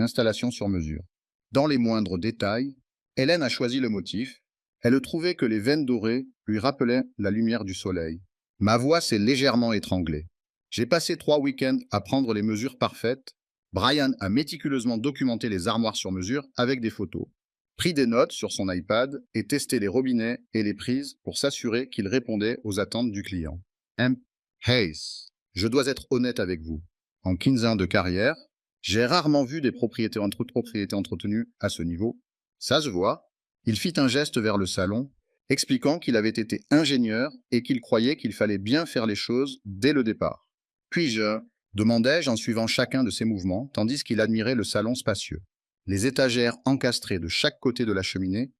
A: installation sur mesure. Dans les moindres détails, Hélène a choisi le motif. Elle trouvait que les veines dorées lui rappelaient la lumière du soleil. Ma voix s'est légèrement étranglée. J'ai passé 3 week-ends à prendre les mesures parfaites. Brian a méticuleusement documenté les armoires sur mesure avec des photos, pris des notes sur son iPad et testé les robinets et les prises pour s'assurer qu'ils répondaient aux attentes du client. M. Hayes, je dois être honnête avec vous. En 15 ans de carrière, j'ai rarement vu des propriétés entretenues à ce niveau. Ça se voit. Il fit un geste vers le salon, expliquant qu'il avait été ingénieur et qu'il croyait qu'il fallait bien faire les choses dès le départ. Puis-je demandai-je en suivant chacun de ses mouvements, tandis qu'il admirait le salon spacieux, les étagères encastrées de chaque côté de la cheminée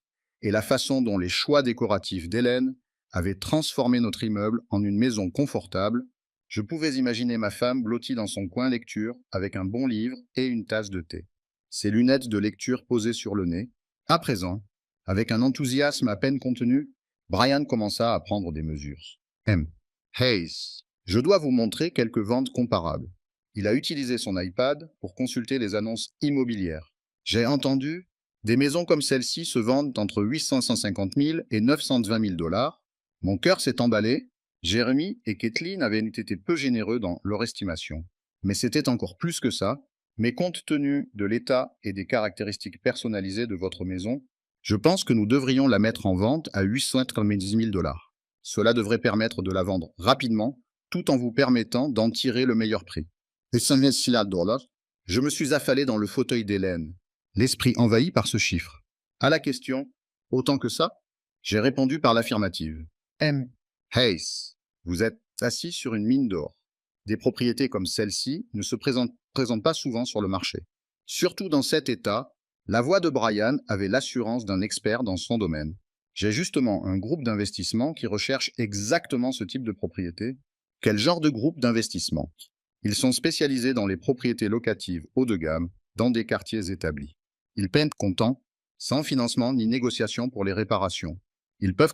A: et la façon dont les choix décoratifs d'Hélène avaient transformé notre immeuble en une maison confortable. Je pouvais imaginer ma femme blottie dans son coin lecture avec un bon livre et une tasse de thé, ses lunettes de lecture posées sur le nez. À présent, avec un enthousiasme à peine contenu, Brian commença à prendre des mesures. M. Hayes, je dois vous montrer quelques ventes comparables. Il a utilisé son iPad pour consulter les annonces immobilières. J'ai entendu, des maisons comme celle-ci se vendent entre 850 000 et 920 000 $. Mon cœur s'est emballé. Jeremy et Kathleen avaient été peu généreux dans leur estimation. Mais c'était encore plus que ça. Mais compte tenu de l'état et des caractéristiques personnalisées de votre maison, je pense que nous devrions la mettre en vente à 890 000 $. Cela devrait permettre de la vendre rapidement, tout en vous permettant d'en tirer le meilleur prix. Et $. Je me suis affalé dans le fauteuil d'Hélène, l'esprit envahi par ce chiffre. À la question « Autant que ça ?» j'ai répondu par l'affirmative. M. Hayes, vous êtes assis sur une mine d'or. Des propriétés comme celle-ci ne se présentent pas souvent sur le marché. Surtout dans cet état, la voix de Brian avait l'assurance d'un expert dans son domaine. J'ai justement un groupe d'investissement qui recherche exactement ce type de propriété. Quel genre de groupe d'investissement? Ils sont spécialisés dans les propriétés locatives haut de gamme, dans des quartiers établis. Ils peinent comptant, sans financement ni négociation pour les réparations. Ils peuvent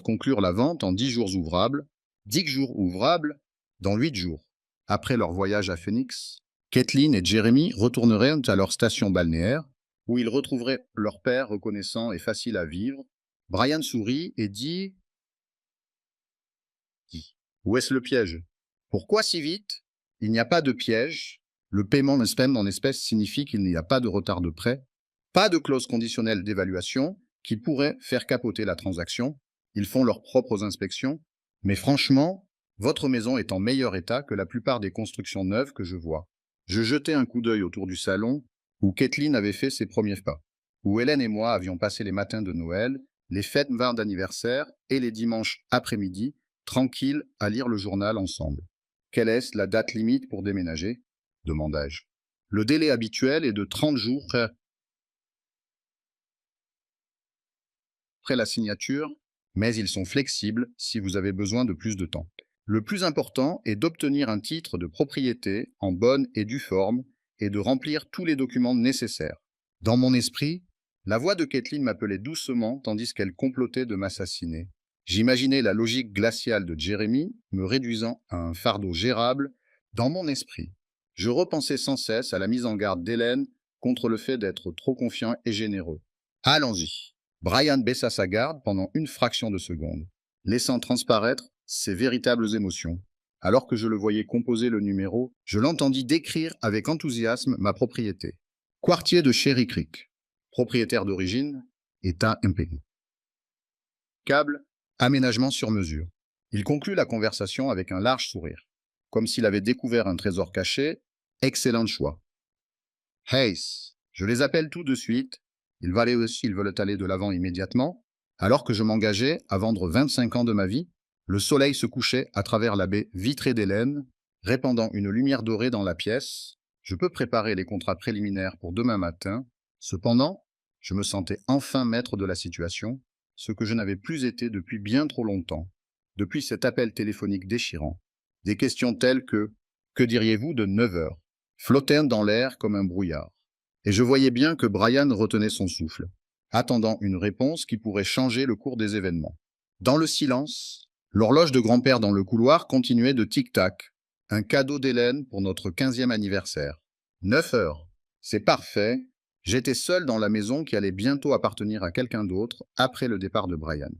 A: conclure la vente en 10 jours ouvrables, 10 jours ouvrables dans 8 jours. Après leur voyage à Phoenix, Kathleen et Jeremy retourneraient à leur station balnéaire, où ils retrouveraient leur père reconnaissant et facile à vivre. Brian sourit et dit « Où est-ce le piège? Pourquoi si vite? Il n'y a pas de piège. Le paiement en espèces signifie qu'il n'y a pas de retard de prêt, pas de clause conditionnelle d'évaluation qui pourraient faire capoter la transaction. Ils font leurs propres inspections. Mais franchement, votre maison est en meilleur état que la plupart des constructions neuves que je vois. Je jetai un coup d'œil autour du salon où Kathleen avait fait ses premiers pas, où Hélène et moi avions passé les matins de Noël, les fêtes d'anniversaire et les dimanches après-midi, tranquilles à lire le journal ensemble. Quelle est la date limite pour déménager ? Demandai-je. Le délai habituel est de 30 jours après la signature, mais ils sont flexibles si vous avez besoin de plus de temps. Le plus important est d'obtenir un titre de propriété en bonne et due forme et de remplir tous les documents nécessaires. Dans mon esprit, la voix de Kathleen m'appelait doucement tandis qu'elle complotait de m'assassiner. J'imaginais la logique glaciale de Jérémie me réduisant à un fardeau gérable dans mon esprit. Je repensais sans cesse à la mise en garde d'Hélène contre le fait d'être trop confiant et généreux. Allons-y. Brian baissa sa garde pendant une fraction de seconde, laissant transparaître ses véritables émotions. Alors que je le voyais composer le numéro, je l'entendis décrire avec enthousiasme ma propriété. Quartier de Cherry Creek. Propriétaire d'origine, état impayé. Câble, aménagement sur mesure. Il conclut la conversation avec un large sourire, comme s'il avait découvert un trésor caché. Excellent choix. Hayes, je les appelle tout de suite. Ils veulent aller de l'avant immédiatement. Alors que je m'engageais à vendre 25 ans de ma vie, le soleil se couchait à travers la baie vitrée d'Hélène, répandant une lumière dorée dans la pièce. Je peux préparer les contrats préliminaires pour demain matin. Cependant, je me sentais enfin maître de la situation, ce que je n'avais plus été depuis bien trop longtemps, depuis cet appel téléphonique déchirant. Des questions telles que diriez-vous de 9 heures, flottaient dans l'air comme un brouillard. Et je voyais bien que Brian retenait son souffle, attendant une réponse qui pourrait changer le cours des événements. Dans le silence, l'horloge de grand-père dans le couloir continuait de tic-tac, un cadeau d'Hélène pour notre 15e anniversaire. 9 heures. C'est parfait. J'étais seul dans la maison qui allait bientôt appartenir à quelqu'un d'autre après le départ de Brian,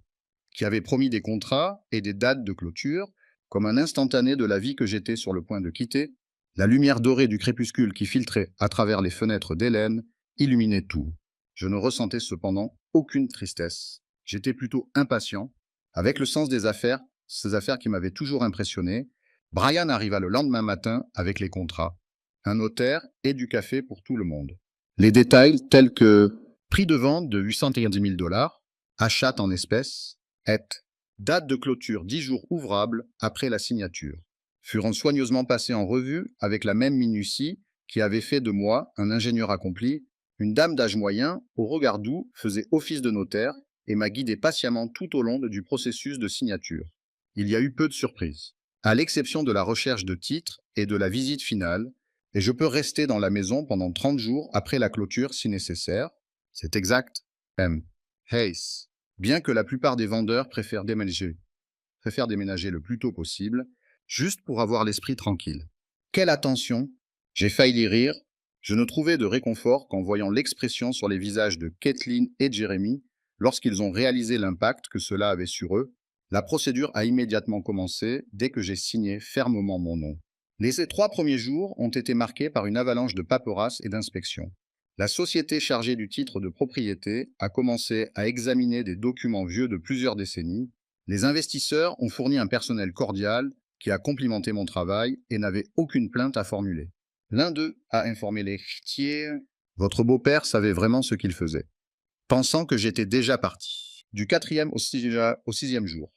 A: qui avait promis des contrats et des dates de clôture, comme un instantané de la vie que j'étais sur le point de quitter. La lumière dorée du crépuscule qui filtrait à travers les fenêtres d'Hélène illuminait tout. Je ne ressentais cependant aucune tristesse. J'étais plutôt impatient. Avec le sens des affaires, ces affaires qui m'avaient toujours impressionné, Brian arriva le lendemain matin avec les contrats, un notaire et du café pour tout le monde. Les détails tels que prix de vente de 810 000 $, achat en espèces, et date de clôture 10 jours ouvrables après la signature, furent soigneusement passés en revue avec la même minutie qui avait fait de moi un ingénieur accompli. Une dame d'âge moyen, au regard doux, faisait office de notaire et m'a guidé patiemment tout au long du processus de signature. Il y a eu peu de surprises, à l'exception de la recherche de titres et de la visite finale, et je peux rester dans la maison pendant 30 jours après la clôture si nécessaire. C'est exact, M. Hayes. Bien que la plupart des vendeurs préfèrent déménager le plus tôt possible, juste pour avoir l'esprit tranquille. Quelle attention! J'ai failli rire. Je ne trouvais de réconfort qu'en voyant l'expression sur les visages de Kathleen et Jeremy lorsqu'ils ont réalisé l'impact que cela avait sur eux. La procédure a immédiatement commencé dès que j'ai signé fermement mon nom. Les 3 premiers jours ont été marqués par une avalanche de paperasses et d'inspections. La société chargée du titre de propriété a commencé à examiner des documents vieux de plusieurs décennies. Les investisseurs ont fourni un personnel cordial qui a complimenté mon travail et n'avait aucune plainte à formuler. L'un d'eux a informé l'héritier. Votre beau-père savait vraiment ce qu'il faisait, pensant que j'étais déjà parti. Du 4e au 6e jour,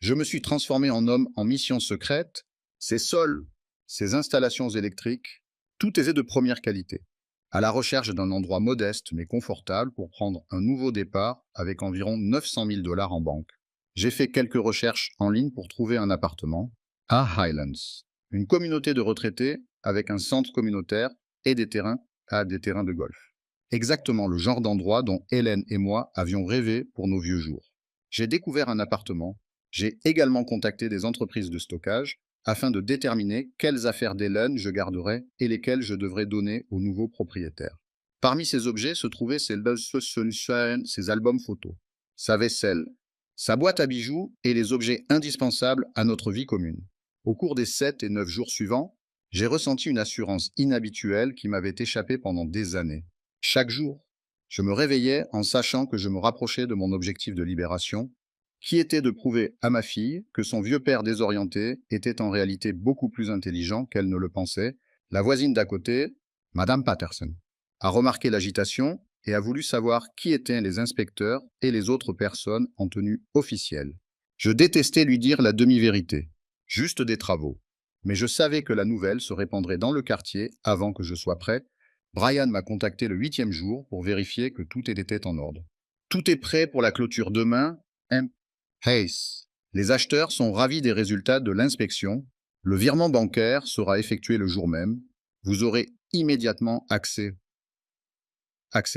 A: je me suis transformé en homme en mission secrète. Ses sols, ses installations électriques, tout était de première qualité, à la recherche d'un endroit modeste mais confortable pour prendre un nouveau départ avec environ 900 000 $ en banque. J'ai fait quelques recherches en ligne pour trouver un appartement à Highlands, une communauté de retraités avec un centre communautaire et des terrains de golf. Exactement le genre d'endroit dont Hélène et moi avions rêvé pour nos vieux jours. J'ai découvert un appartement. J'ai également contacté des entreprises de stockage afin de déterminer quelles affaires d'Hélène je garderais et lesquelles je devrais donner au nouveau propriétaire. Parmi ces objets se trouvaient ses albums photos, sa vaisselle, sa boîte à bijoux et les objets indispensables à notre vie commune. Au cours des 7 et 9 jours suivants, j'ai ressenti une assurance inhabituelle qui m'avait échappé pendant des années. Chaque jour, Je me réveillais en sachant que je me rapprochais de mon objectif de libération, qui était de prouver à ma fille que son vieux père désorienté était en réalité beaucoup plus intelligent qu'elle ne le pensait. La voisine d'à côté, Madame Patterson, a remarqué l'agitation et a voulu savoir qui étaient les inspecteurs et les autres personnes en tenue officielle. Je détestais lui dire la demi-vérité, juste des travaux. Mais je savais que la nouvelle se répandrait dans le quartier avant que je sois prêt. Brian m'a contacté le 8e jour pour vérifier que tout était en ordre. Tout est prêt pour la clôture demain, M. Hayes. Les acheteurs sont ravis des résultats de l'inspection. Le virement bancaire sera effectué le jour même. Vous aurez immédiatement accès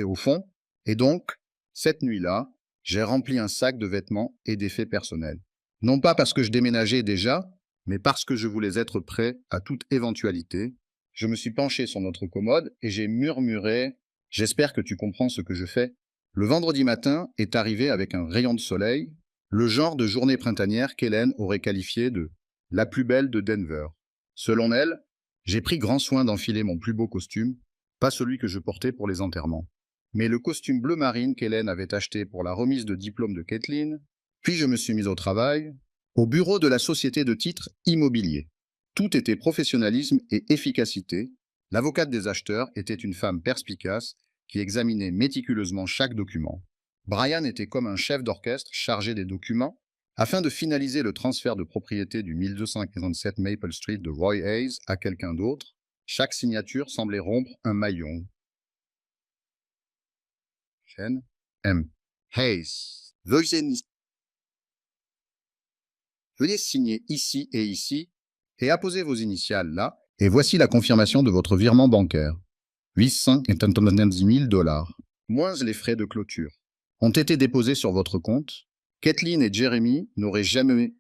A: au fonds. Et donc, cette nuit-là, j'ai rempli un sac de vêtements et d'effets personnels. Non pas parce que je déménageais déjà, mais parce que je voulais être prêt à toute éventualité. Je me suis penché sur notre commode et j'ai murmuré « J'espère que tu comprends ce que je fais ». Le vendredi matin est arrivé avec un rayon de soleil, le genre de journée printanière qu'Hélène aurait qualifié de « la plus belle de Denver ». Selon elle, j'ai pris grand soin d'enfiler mon plus beau costume, pas celui que je portais pour les enterrements, mais le costume bleu marine qu'Hélène avait acheté pour la remise de diplôme de Kathleen. Puis je me suis mis au travail, au bureau de la société de titres immobiliers. Tout était professionnalisme et efficacité. L'avocate des acheteurs était une femme perspicace qui examinait méticuleusement chaque document. Brian était comme un chef d'orchestre chargé des documents. Afin de finaliser le transfert de propriété du 1247 Maple Street de Roy Hayes à quelqu'un d'autre, chaque signature semblait rompre un maillon. Chaîne M. Hayes. Veuillez signer ici et apposer vos initiales là. Et voici la confirmation de votre virement bancaire. 890 000 $, moins les frais de clôture, ont été déposés sur votre compte. Kathleen et Jeremy n'auraient jamais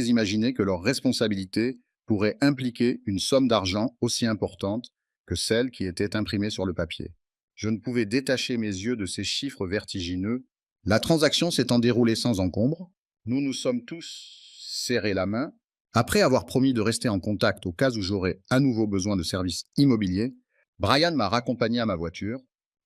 A: imaginé que leur responsabilité pourrait impliquer une somme d'argent aussi importante que celle qui était imprimée sur le papier. Je ne pouvais détacher mes yeux de ces chiffres vertigineux. La transaction s'étant déroulée sans encombre, nous nous sommes tous serrés la main. Après avoir promis de rester en contact au cas où j'aurais à nouveau besoin de services immobiliers, Brian m'a raccompagné à ma voiture.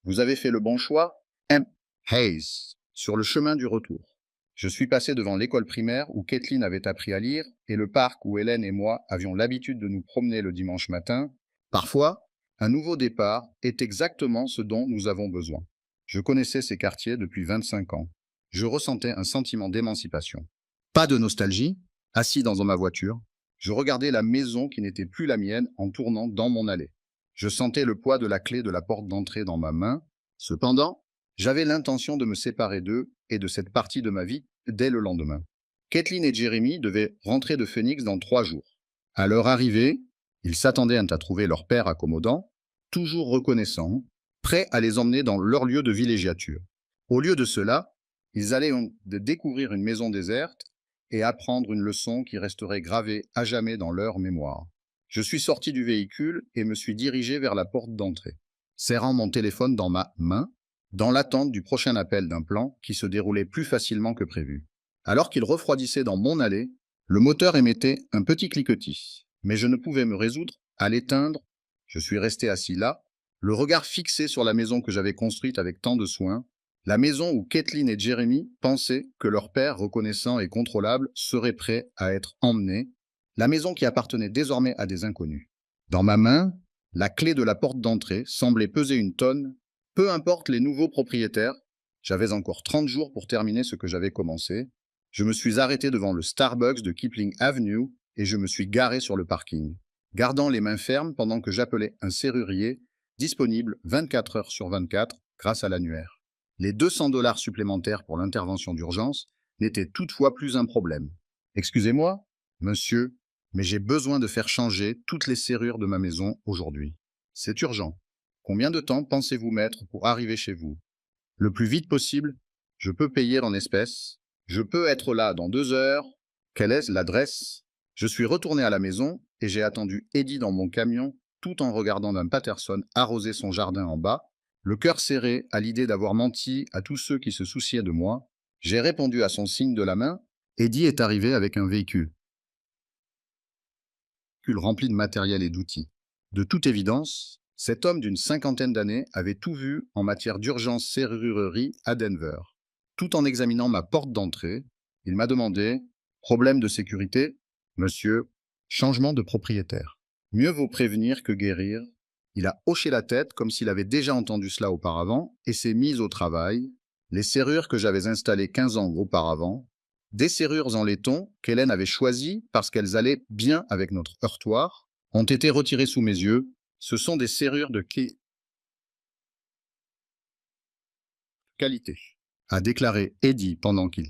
A: Vous avez fait le bon choix, M. Hayes, sur le chemin du retour. Je suis passé devant l'école primaire où Kathleen avait appris à lire et le parc où Hélène et moi avions l'habitude de nous promener le dimanche matin. Parfois, un nouveau départ est exactement ce dont nous avons besoin. Je connaissais ces quartiers depuis 25 ans. Je ressentais un sentiment d'émancipation. Pas de nostalgie. Assis dans ma voiture, je regardais la maison qui n'était plus la mienne en tournant dans mon allée. Je sentais le poids de la clé de la porte d'entrée dans ma main. Cependant, j'avais l'intention de me séparer d'eux et de cette partie de ma vie dès le lendemain. Kathleen et Jeremy devaient rentrer de Phoenix dans 3 jours. À leur arrivée, ils s'attendaient à trouver leur père accommodant, toujours reconnaissant, prêt à les emmener dans leur lieu de villégiature. Au lieu de cela, ils allaient découvrir une maison déserte et apprendre une leçon qui resterait gravée à jamais dans leur mémoire. Je suis sorti du véhicule et me suis dirigé vers la porte d'entrée, serrant mon téléphone dans ma main, dans l'attente du prochain appel d'un plan qui se déroulait plus facilement que prévu. Alors qu'il refroidissait dans mon allée, le moteur émettait un petit cliquetis, mais je ne pouvais me résoudre à l'éteindre. Je suis resté assis là, le regard fixé sur la maison que j'avais construite avec tant de soin, la maison où Kathleen et Jeremy pensaient que leur père, reconnaissant et contrôlable, serait prêt à être emmené, la maison qui appartenait désormais à des inconnus. Dans ma main, la clé de la porte d'entrée semblait peser une tonne. Peu importe les nouveaux propriétaires, j'avais encore 30 jours pour terminer ce que j'avais commencé. Je me suis arrêté devant le Starbucks de Kipling Avenue et je me suis garé sur le parking, gardant les mains fermes pendant que j'appelais un serrurier disponible 24 heures sur 24 grâce à l'annuaire. Les 200 $ supplémentaires pour l'intervention d'urgence n'étaient toutefois plus un problème. « Excusez-moi, monsieur, mais j'ai besoin de faire changer toutes les serrures de ma maison aujourd'hui. C'est urgent. Combien de temps pensez-vous mettre pour arriver chez vous? Le plus vite possible. Je peux payer en espèces. Je peux être là dans 2 heures. Quelle est l'adresse? » Je suis retourné à la maison et j'ai attendu Eddie dans mon camion tout en regardant d'un Patterson arroser son jardin en bas. Le cœur serré à l'idée d'avoir menti à tous ceux qui se souciaient de moi, j'ai répondu à son signe de la main. Eddie est arrivé avec un véhicule rempli de matériel et d'outils. De toute évidence, Cet homme d'une cinquantaine d'années avait tout vu en matière d'urgence serrurerie à Denver. Tout en examinant ma porte d'entrée, il m'a demandé: problème de sécurité, monsieur, changement de propriétaire. Mieux vaut prévenir que guérir. Il a hoché la tête comme s'il avait déjà entendu cela auparavant et s'est mis au travail. Les serrures que j'avais installées 15 ans auparavant, des serrures en laiton qu'Hélène avait choisies parce qu'elles allaient bien avec notre heurtoir, ont été retirées sous mes yeux. Ce sont des serrures de qualité, a déclaré Eddie pendant qu'il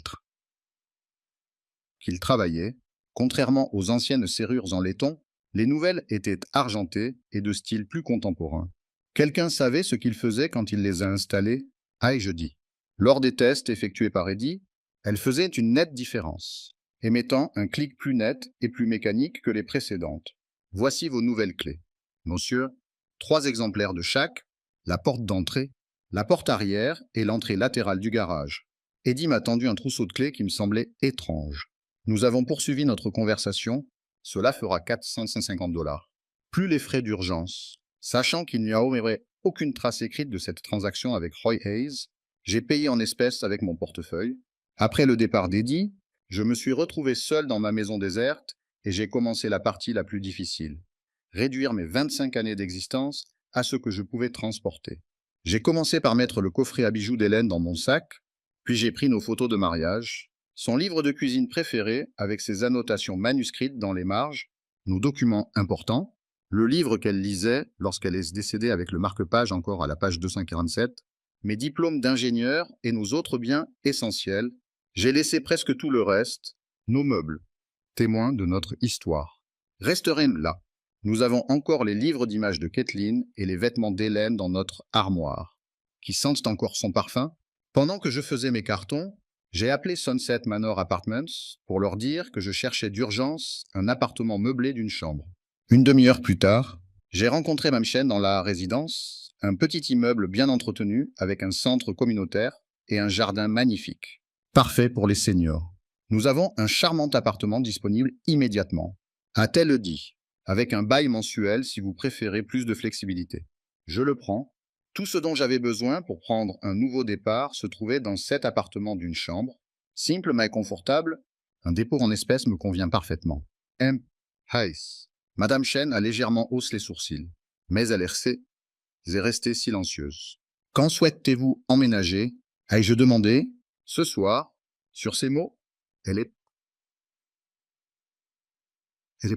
A: travaillait. Contrairement aux anciennes serrures en laiton, les nouvelles étaient argentées et de style plus contemporain. Quelqu'un savait ce qu'il faisait quand il les a installées? Aïe, je dis. Lors des tests effectués par Eddie, elles faisaient une nette différence, émettant un clic plus net et plus mécanique que les précédentes. Voici vos nouvelles clés. Monsieur, 3 exemplaires de chaque, la porte d'entrée, la porte arrière et l'entrée latérale du garage. Eddie m'a tendu un trousseau de clés qui me semblait étrange. Nous avons poursuivi notre conversation. Cela fera 450 $. Plus les frais d'urgence. Sachant qu'il n'y aurait aucune trace écrite de cette transaction avec Roy Hayes, j'ai payé en espèces avec mon portefeuille. Après le départ d'Eddie, je me suis retrouvé seul dans ma maison déserte et j'ai commencé la partie la plus difficile. Réduire mes 25 années d'existence à ce que je pouvais transporter. J'ai commencé par mettre le coffret à bijoux d'Hélène dans mon sac, puis j'ai pris nos photos de mariage, son livre de cuisine préféré avec ses annotations manuscrites dans les marges, nos documents importants, le livre qu'elle lisait lorsqu'elle est décédée avec le marque-page encore à la page 247, mes diplômes d'ingénieur et nos autres biens essentiels. J'ai laissé presque tout le reste, nos meubles, témoins de notre histoire. Resteraient là. Nous avons encore les livres d'images de Kathleen et les vêtements d'Hélène dans notre armoire, qui sentent encore son parfum. Pendant que je faisais mes cartons, j'ai appelé Sunset Manor Apartments pour leur dire que je cherchais d'urgence un appartement meublé d'une chambre. Une demi-heure plus tard, j'ai rencontré Mme Chen dans la résidence, un petit immeuble bien entretenu avec un centre communautaire et un jardin magnifique. Parfait pour les seniors. Nous avons un charmant appartement disponible immédiatement, a-t-elle dit, avec un bail mensuel si vous préférez plus de flexibilité. Je le prends. Tout ce dont j'avais besoin pour prendre un nouveau départ se trouvait dans cet appartement d'une chambre, simple mais confortable. Un dépôt en espèces me convient parfaitement. M. Heiss. Madame Chen a légèrement haussé les sourcils, mais elle est restée silencieuse. Quand souhaitez-vous emménager? Ai-je demandé? Ce soir. Sur ces mots, elle est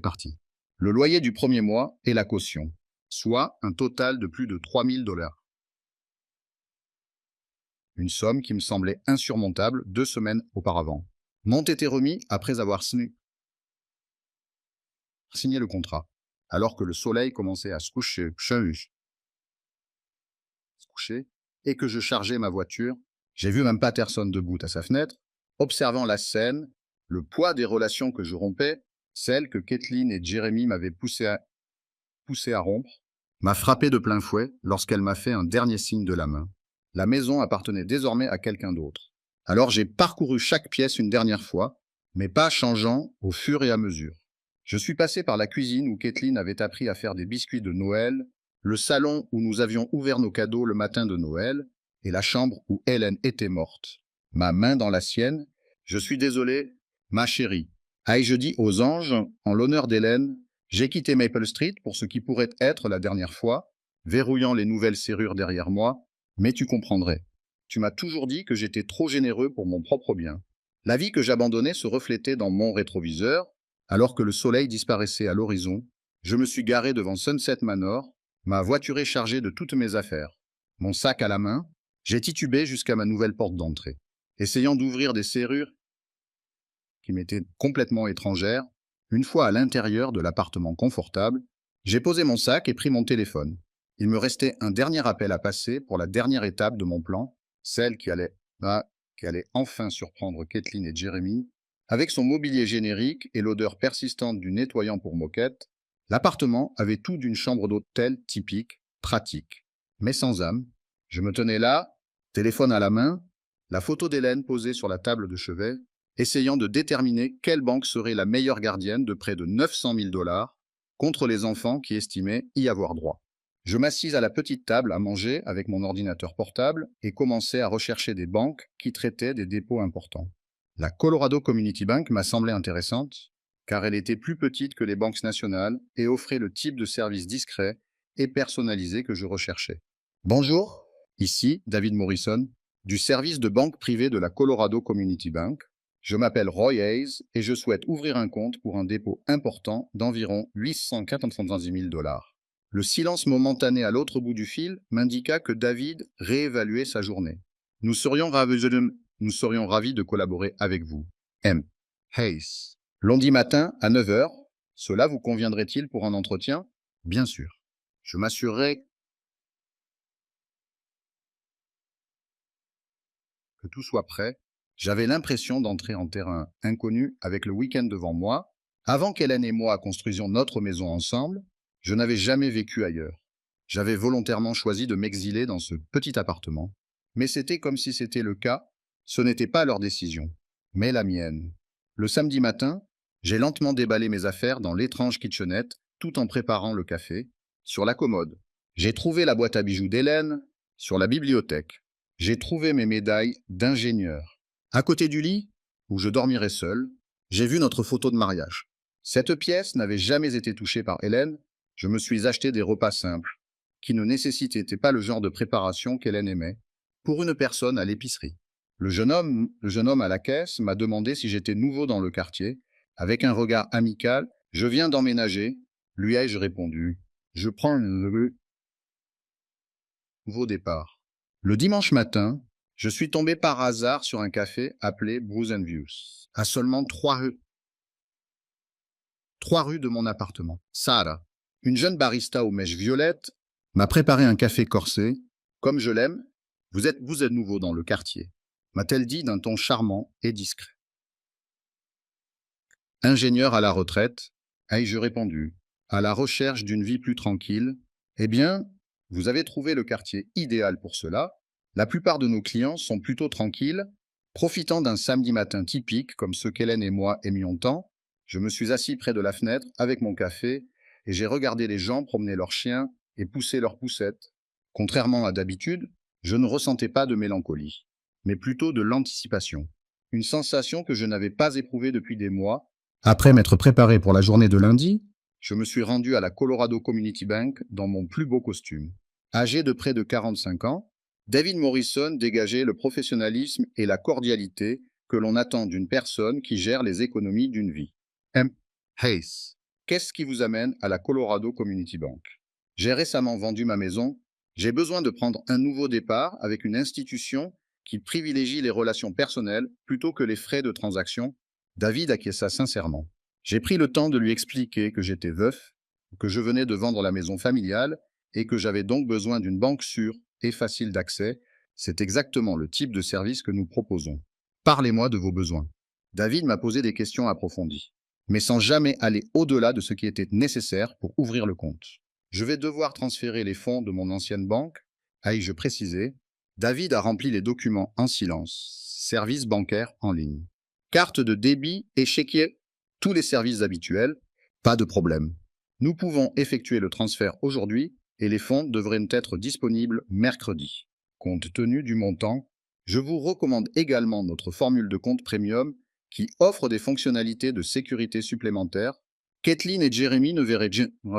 A: partie. Le loyer du premier mois et la caution, soit un total de plus de 3 000 $. Une somme qui me semblait insurmontable 2 semaines auparavant. M'ont été remis après avoir signé le contrat, alors que le soleil commençait à se coucher et que je chargeais ma voiture. J'ai vu Mme Patterson debout à sa fenêtre, observant la scène, le poids des relations que je rompais, celles que Kathleen et Jeremy m'avaient poussé à rompre, m'a frappé de plein fouet lorsqu'elle m'a fait un dernier signe de la main. La maison appartenait désormais à quelqu'un d'autre. Alors j'ai parcouru chaque pièce une dernière fois, mes pas changeant au fur et à mesure. Je suis passé par la cuisine où Kathleen avait appris à faire des biscuits de Noël, le salon où nous avions ouvert nos cadeaux le matin de Noël, et la chambre où Hélène était morte. Ma main dans la sienne. Je suis désolé, ma chérie. Ai-je dit aux anges, en l'honneur d'Hélène, j'ai quitté Maple Street pour ce qui pourrait être la dernière fois, verrouillant les nouvelles serrures derrière moi, mais tu comprendrais. Tu m'as toujours dit que j'étais trop généreux pour mon propre bien. La vie que j'abandonnais se reflétait dans mon rétroviseur, alors que le soleil disparaissait à l'horizon. Je me suis garé devant Sunset Manor, ma voiture chargée de toutes mes affaires. Mon sac à la main, j'ai titubé jusqu'à ma nouvelle porte d'entrée, essayant d'ouvrir des serrures qui m'étaient complètement étrangères. Une fois à l'intérieur de l'appartement confortable, j'ai posé mon sac et pris mon téléphone. Il me restait un dernier appel à passer pour la dernière étape de mon plan, celle qui allait enfin surprendre Kathleen et Jeremy. Avec son mobilier générique et l'odeur persistante du nettoyant pour moquette, l'appartement avait tout d'une chambre d'hôtel typique, pratique, mais sans âme. Je me tenais là, téléphone à la main, la photo d'Hélène posée sur la table de chevet, essayant de déterminer quelle banque serait la meilleure gardienne de près de 900 000 $ contre les enfants qui estimaient y avoir droit. Je m'assis à la petite table à manger avec mon ordinateur portable et commençais à rechercher des banques qui traitaient des dépôts importants. La Colorado Community Bank m'a semblé intéressante car elle était plus petite que les banques nationales et offrait le type de service discret et personnalisé que je recherchais. Bonjour, ici David Morrison, du service de banque privée de la Colorado Community Bank. Je m'appelle Roy Hayes et je souhaite ouvrir un compte pour un dépôt important d'environ 890 000 dollars. Le silence momentané à l'autre bout du fil m'indiqua que David réévaluait sa journée. Nous serions ravis de collaborer avec vous. M. Hayes. Lundi matin à 9 heures, cela vous conviendrait-il pour un entretien? Bien sûr. Je m'assurerai que tout soit prêt. J'avais l'impression d'entrer en terrain inconnu avec le week-end devant moi. Avant qu'Hélène et moi construisions notre maison ensemble, je n'avais jamais vécu ailleurs. J'avais volontairement choisi de m'exiler dans ce petit appartement, mais c'était comme si c'était le cas. Ce n'était pas leur décision, mais la mienne. Le samedi matin, j'ai lentement déballé mes affaires dans l'étrange kitchenette tout en préparant le café. Sur la commode, j'ai trouvé la boîte à bijoux d'Hélène. Sur la bibliothèque, j'ai trouvé mes médailles d'ingénieur. À côté du lit, où je dormirais seul, j'ai vu notre photo de mariage. Cette pièce n'avait jamais été touchée par Hélène. Je me suis acheté des repas simples, qui ne nécessitaient pas le genre de préparation qu'Hélène aimait, pour une personne à l'épicerie. Le jeune homme à la caisse m'a demandé si j'étais nouveau dans le quartier. Avec un regard amical, je viens d'emménager, lui ai-je répondu. Je prends le nouveau départ. Le dimanche matin, je suis tombé par hasard sur un café appelé Brews and Views, à seulement 3 rues de mon appartement. Sarah, une jeune barista aux mèches violettes, m'a préparé un café corsé. Comme je l'aime, vous êtes nouveau dans le quartier, m'a-t-elle dit d'un ton charmant et discret. Ingénieur à la retraite, ai-je répondu, à la recherche d'une vie plus tranquille. Eh bien, vous avez trouvé le quartier idéal pour cela. La plupart de nos clients sont plutôt tranquilles, profitant d'un samedi matin typique comme ceux qu'Hélène et moi aimions tant. Je me suis assis près de la fenêtre avec mon café et j'ai regardé les gens promener leurs chiens et pousser leurs poussettes. Contrairement à d'habitude, je ne ressentais pas de mélancolie, mais plutôt de l'anticipation. Une sensation que je n'avais pas éprouvée depuis des mois. Après m'être préparé pour la journée de lundi, je me suis rendu à la Colorado Community Bank dans mon plus beau costume. Âgé de près de 45 ans, David Morrison dégageait le professionnalisme et la cordialité que l'on attend d'une personne qui gère les économies d'une vie. M. Hayes, qu'est-ce qui vous amène à la Colorado Community Bank? J'ai récemment vendu ma maison. J'ai besoin de prendre un nouveau départ avec une institution qui privilégie les relations personnelles plutôt que les frais de transaction. David acquiesça sincèrement. J'ai pris le temps de lui expliquer que j'étais veuf, que je venais de vendre la maison familiale et que j'avais donc besoin d'une banque sûre et facile d'accès. C'est exactement le type de service que nous proposons. Parlez-moi de vos besoins. David m'a posé des questions approfondies, mais sans jamais aller au-delà de ce qui était nécessaire pour ouvrir le compte. Je vais devoir transférer les fonds de mon ancienne banque, ai-je précisé. David a rempli les documents en silence. Service bancaire en ligne. Carte de débit et chéquier, tous les services habituels, pas de problème. Nous pouvons effectuer le transfert aujourd'hui et les fonds devraient être disponibles mercredi. Compte tenu du montant, je vous recommande également notre formule de compte premium qui offre des fonctionnalités de sécurité supplémentaires. Kathleen et Jeremy ne verraient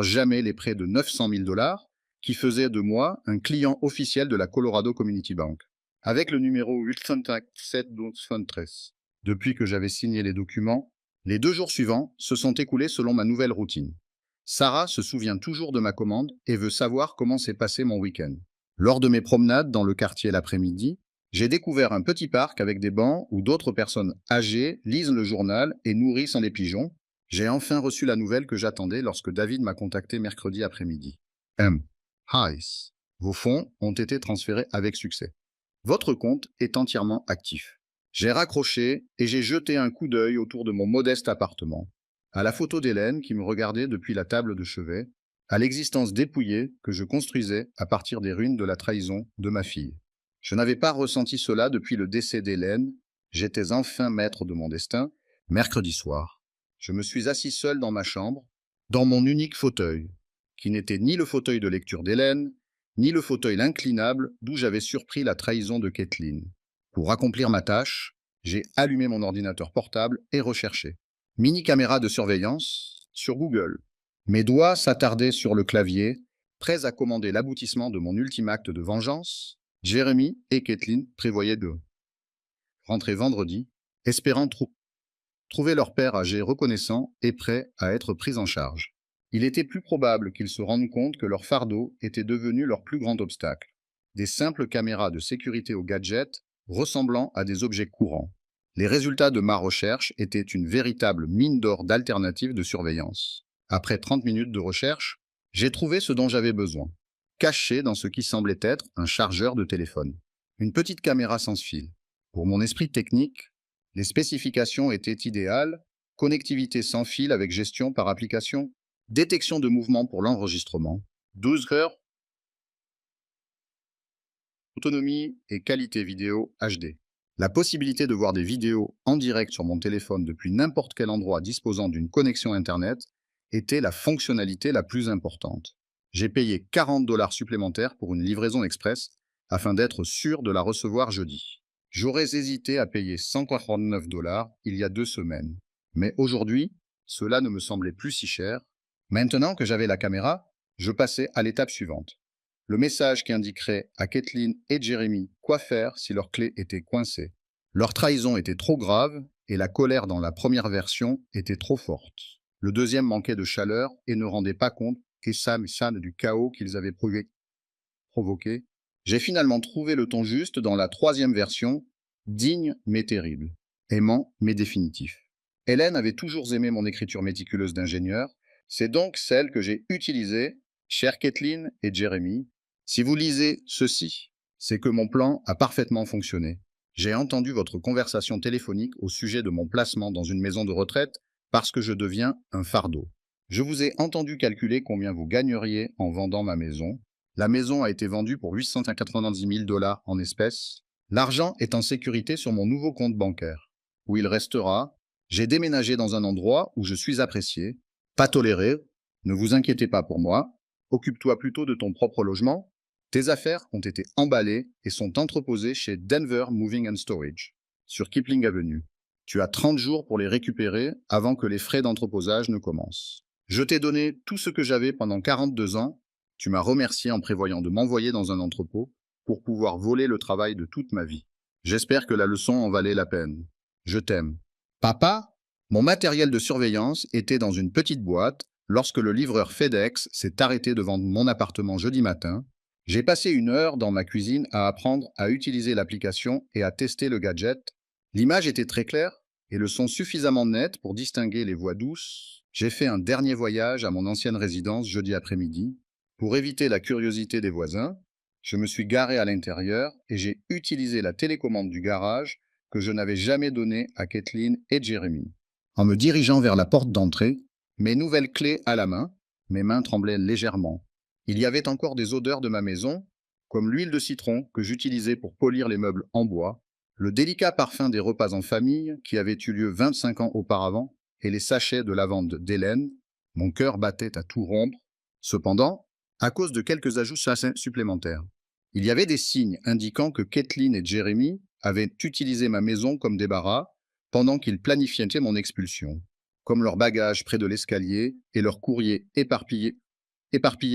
A: jamais les prêts de 900 000 dollars qui faisaient de moi un client officiel de la Colorado Community Bank. Avec le numéro 857-1213. Depuis que j'avais signé les documents, les 2 jours suivants se sont écoulés selon ma nouvelle routine. Sarah se souvient toujours de ma commande et veut savoir comment s'est passé mon week-end. Lors de mes promenades dans le quartier l'après-midi, j'ai découvert un petit parc avec des bancs où d'autres personnes âgées lisent le journal et nourrissent les pigeons. J'ai enfin reçu la nouvelle que j'attendais lorsque David m'a contacté mercredi après-midi. M. Hayes. Vos fonds ont été transférés avec succès. Votre compte est entièrement actif. J'ai raccroché et j'ai jeté un coup d'œil autour de mon modeste appartement, à la photo d'Hélène qui me regardait depuis la table de chevet, à l'existence dépouillée que je construisais à partir des ruines de la trahison de ma fille. Je n'avais pas ressenti cela depuis le décès d'Hélène. J'étais enfin maître de mon destin. Mercredi soir, je me suis assis seul dans ma chambre, dans mon unique fauteuil, qui n'était ni le fauteuil de lecture d'Hélène, ni le fauteuil inclinable d'où j'avais surpris la trahison de Kathleen. Pour accomplir ma tâche, j'ai allumé mon ordinateur portable et recherché. Mini caméra de surveillance sur Google. Mes doigts s'attardaient sur le clavier, prêts à commander l'aboutissement de mon ultime acte de vengeance. Jérémy et Kathleen prévoyaient de rentrer vendredi, espérant trouver leur père âgé reconnaissant et prêt à être pris en charge. Il était plus probable qu'ils se rendent compte que leur fardeau était devenu leur plus grand obstacle. Des simples caméras de sécurité aux gadgets ressemblant à des objets courants. Les résultats de ma recherche étaient une véritable mine d'or d'alternatives de surveillance. Après 30 minutes de recherche, j'ai trouvé ce dont j'avais besoin, caché dans ce qui semblait être un chargeur de téléphone. Une petite caméra sans fil. Pour mon esprit technique, les spécifications étaient idéales: connectivité sans fil avec gestion par application, détection de mouvement pour l'enregistrement, 12 heures, autonomie et qualité vidéo HD. La possibilité de voir des vidéos en direct sur mon téléphone depuis n'importe quel endroit disposant d'une connexion Internet était la fonctionnalité la plus importante. J'ai payé 40 $ supplémentaires pour une livraison express afin d'être sûr de la recevoir jeudi. J'aurais hésité à payer 149 $ il y a 2 semaines. Mais aujourd'hui, cela ne me semblait plus si cher. Maintenant que j'avais la caméra, je passais à l'étape suivante. Le message qui indiquerait à Kathleen et Jérémy quoi faire si leur clé était coincée. Leur trahison était trop grave et la colère dans la première version était trop forte. Le deuxième manquait de chaleur et ne rendait pas compte, et Sam du chaos qu'ils avaient provoqué. J'ai finalement trouvé le ton juste dans la troisième version, digne mais terrible, aimant mais définitif. Hélène avait toujours aimé mon écriture méticuleuse d'ingénieur, c'est donc celle que j'ai utilisée, chère Kathleen et Jérémy. Si vous lisez ceci, c'est que mon plan a parfaitement fonctionné. J'ai entendu votre conversation téléphonique au sujet de mon placement dans une maison de retraite parce que je deviens un fardeau. Je vous ai entendu calculer combien vous gagneriez en vendant ma maison. La maison a été vendue pour 890 000 $ en espèces. L'argent est en sécurité sur mon nouveau compte bancaire, où il restera. J'ai déménagé dans un endroit où je suis apprécié, pas toléré. Ne vous inquiétez pas pour moi. Occupe-toi plutôt de ton propre logement. Tes affaires ont été emballées et sont entreposées chez Denver Moving and Storage, sur Kipling Avenue. Tu as 30 jours pour les récupérer avant que les frais d'entreposage ne commencent. Je t'ai donné tout ce que j'avais pendant 42 ans. Tu m'as remercié en prévoyant de m'envoyer dans un entrepôt pour pouvoir voler le travail de toute ma vie. J'espère que la leçon en valait la peine. Je t'aime. Papa, mon matériel de surveillance était dans une petite boîte lorsque le livreur FedEx s'est arrêté devant mon appartement jeudi matin. J'ai passé 1 heure dans ma cuisine à apprendre à utiliser l'application et à tester le gadget. L'image était très claire et le son suffisamment net pour distinguer les voix douces. J'ai fait un dernier voyage à mon ancienne résidence jeudi après-midi. Pour éviter la curiosité des voisins, je me suis garé à l'intérieur et j'ai utilisé la télécommande du garage que je n'avais jamais donnée à Kathleen et Jérémy. En me dirigeant vers la porte d'entrée, mes nouvelles clés à la main, mes mains tremblaient légèrement. Il y avait encore des odeurs de ma maison, comme l'huile de citron que j'utilisais pour polir les meubles en bois, le délicat parfum des repas en famille qui avaient eu lieu 25 ans auparavant, et les sachets de lavande d'Hélène. Mon cœur battait à tout rompre. Cependant, à cause de quelques ajouts supplémentaires, il y avait des signes indiquant que Kathleen et Jérémy avaient utilisé ma maison comme débarras pendant qu'ils planifiaient mon expulsion, comme leurs bagages près de l'escalier et leurs courriers éparpillés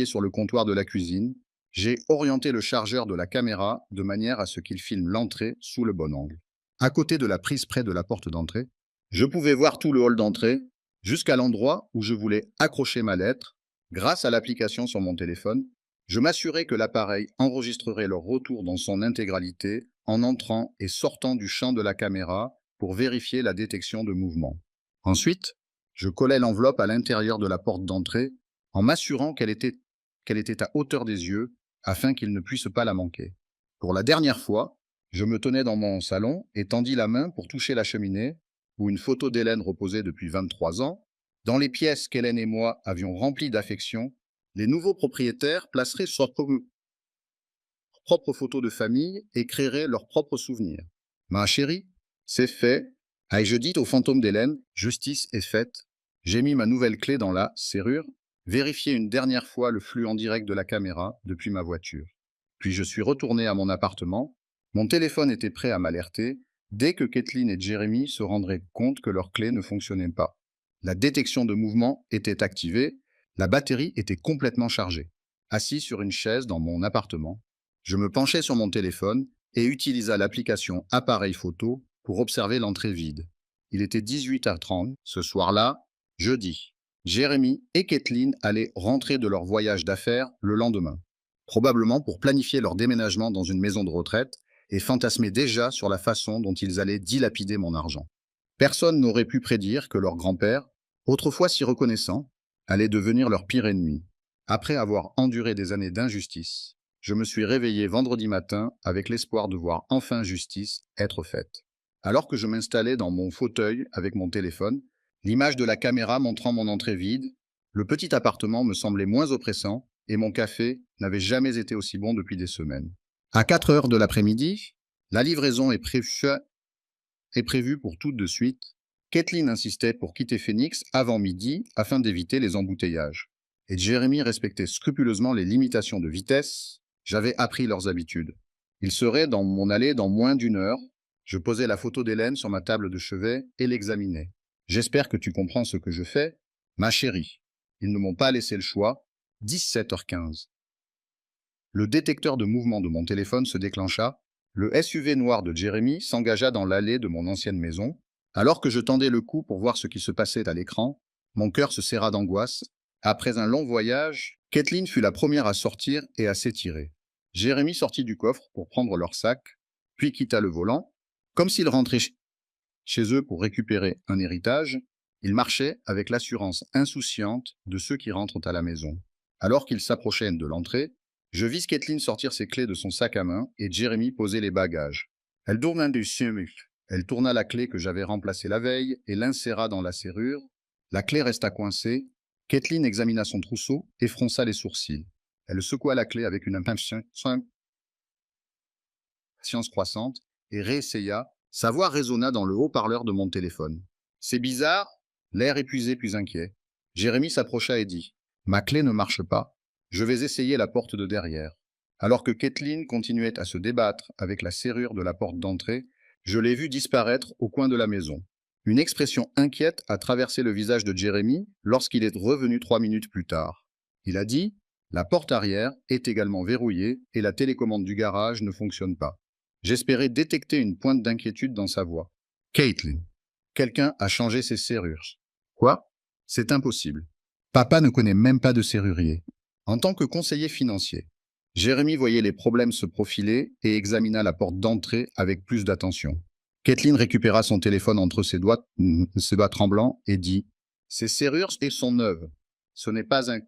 A: sur le comptoir de la cuisine. J'ai orienté le chargeur de la caméra de manière à ce qu'il filme l'entrée sous le bon angle. À côté de la prise près de la porte d'entrée, je pouvais voir tout le hall d'entrée, jusqu'à l'endroit où je voulais accrocher ma lettre. Grâce à l'application sur mon téléphone, je m'assurais que l'appareil enregistrerait leur retour dans son intégralité en entrant et sortant du champ de la caméra pour vérifier la détection de mouvement. Ensuite, je collais l'enveloppe à l'intérieur de la porte d'entrée en m'assurant qu'elle était à hauteur des yeux afin qu'ils ne puissent pas la manquer. Pour la dernière fois, je me tenais dans mon salon et tendis la main pour toucher la cheminée où une photo d'Hélène reposait depuis 23 ans. Dans les pièces qu'Hélène et moi avions remplies d'affection, les nouveaux propriétaires placeraient leur propre photo de famille et créeraient leurs propres souvenirs. Ma chérie, c'est fait. Aïe, je dis au fantôme d'Hélène, justice est faite. J'ai mis ma nouvelle clé dans la serrure. vérifié une dernière fois le flux en direct de la caméra depuis ma voiture. Puis je suis retourné à mon appartement. Mon téléphone était prêt à m'alerter dès que Kathleen et Jeremy se rendraient compte que leur clé ne fonctionnait pas. La détection de mouvement était activée, la batterie était complètement chargée. Assis sur une chaise dans mon appartement, je me penchai sur mon téléphone et utilisa l'application appareil photo pour observer l'entrée vide. Il était 18h30 ce soir-là, jeudi. Jeremy et Kathleen allaient rentrer de leur voyage d'affaires le lendemain, probablement pour planifier leur déménagement dans une maison de retraite et fantasmer déjà sur la façon dont ils allaient dilapider mon argent. Personne n'aurait pu prédire que leur grand-père, autrefois si reconnaissant, allait devenir leur pire ennemi. Après avoir enduré des années d'injustice, je me suis réveillé vendredi matin avec l'espoir de voir enfin justice être faite. Alors que je m'installais dans mon fauteuil avec mon téléphone, l'image de la caméra montrant mon entrée vide, le petit appartement me semblait moins oppressant et mon café n'avait jamais été aussi bon depuis des semaines. À 4 heures de l'après-midi, la livraison est prévue pour tout de suite. Kathleen insistait pour quitter Phoenix avant midi afin d'éviter les embouteillages. Et Jeremy respectait scrupuleusement les limitations de vitesse. J'avais appris leurs habitudes. Ils seraient dans mon allée dans moins d'une heure. Je posais la photo d'Hélène sur ma table de chevet et l'examinais. J'espère que tu comprends ce que je fais, ma chérie. Ils ne m'ont pas laissé le choix. 17h15. Le détecteur de mouvement de mon téléphone se déclencha. Le SUV noir de Jeremy s'engagea dans l'allée de mon ancienne maison. Alors que je tendais le cou pour voir ce qui se passait à l'écran, mon cœur se serra d'angoisse. Après un long voyage, Kathleen fut la première à sortir et à s'étirer. Jeremy sortit du coffre pour prendre leur sac, puis quitta le volant. Comme s'il rentrait chez eux pour récupérer un héritage, il marchait avec l'assurance insouciante de ceux qui rentrent à la maison. Alors qu'ils s'approchaient de l'entrée, je vis Kathleen sortir ses clés de son sac à main et Jeremy poser les bagages. Elle tourna du chemin. Elle tourna la clé que j'avais remplacée la veille et l'inséra dans la serrure. La clé resta coincée. Kathleen examina son trousseau et fronça les sourcils. Elle secoua la clé avec une impatience croissante et réessaya. Sa voix résonna dans le haut-parleur de mon téléphone. « C'est bizarre ?» L'air épuisé puis inquiet. Jeremy s'approcha et dit « Ma clé ne marche pas. Je vais essayer la porte de derrière. » Alors que Kathleen continuait à se débattre avec la serrure de la porte d'entrée, je l'ai vu disparaître au coin de la maison. Une expression inquiète a traversé le visage de Jeremy lorsqu'il est revenu 3 minutes plus tard. Il a dit « La porte arrière est également verrouillée et la télécommande du garage ne fonctionne pas. » J'espérais détecter une pointe d'inquiétude dans sa voix. « Caitlin, quelqu'un a changé ses serrures. »« Quoi ? C'est impossible. Papa ne connaît même pas de serrurier. » En tant que conseiller financier, Jeremy voyait les problèmes se profiler et examina la porte d'entrée avec plus d'attention. Kathleen récupéra son téléphone entre ses doigts tremblants et dit « Ces serrures sont neuves. Ce n'est pas un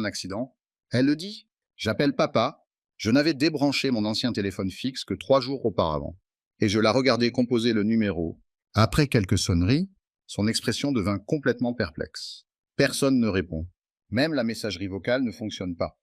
A: accident. » Elle le dit. J'appelle papa. Je n'avais débranché mon ancien téléphone fixe que 3 jours auparavant. Et je la regardais composer le numéro. Après quelques sonneries, son expression devint complètement perplexe. Personne ne répond. Même la messagerie vocale ne fonctionne pas.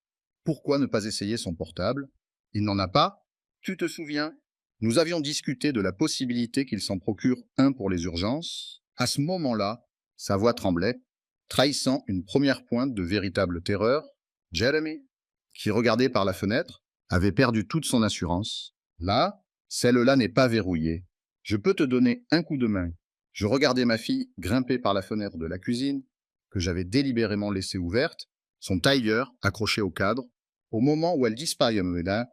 A: Pourquoi ne pas essayer son portable? Il n'en a pas? Tu te souviens? Nous avions discuté de la possibilité qu'il s'en procure un pour les urgences. À ce moment-là, sa voix tremblait, trahissant une première pointe de véritable terreur. Jeremy, qui regardait par la fenêtre, avait perdu toute son assurance. Là, celle-là n'est pas verrouillée. Je peux te donner un coup de main. Je regardais ma fille grimper par la fenêtre de la cuisine, que j'avais délibérément laissée ouverte, son tailleur accroché au cadre. Au moment où elle disparaissait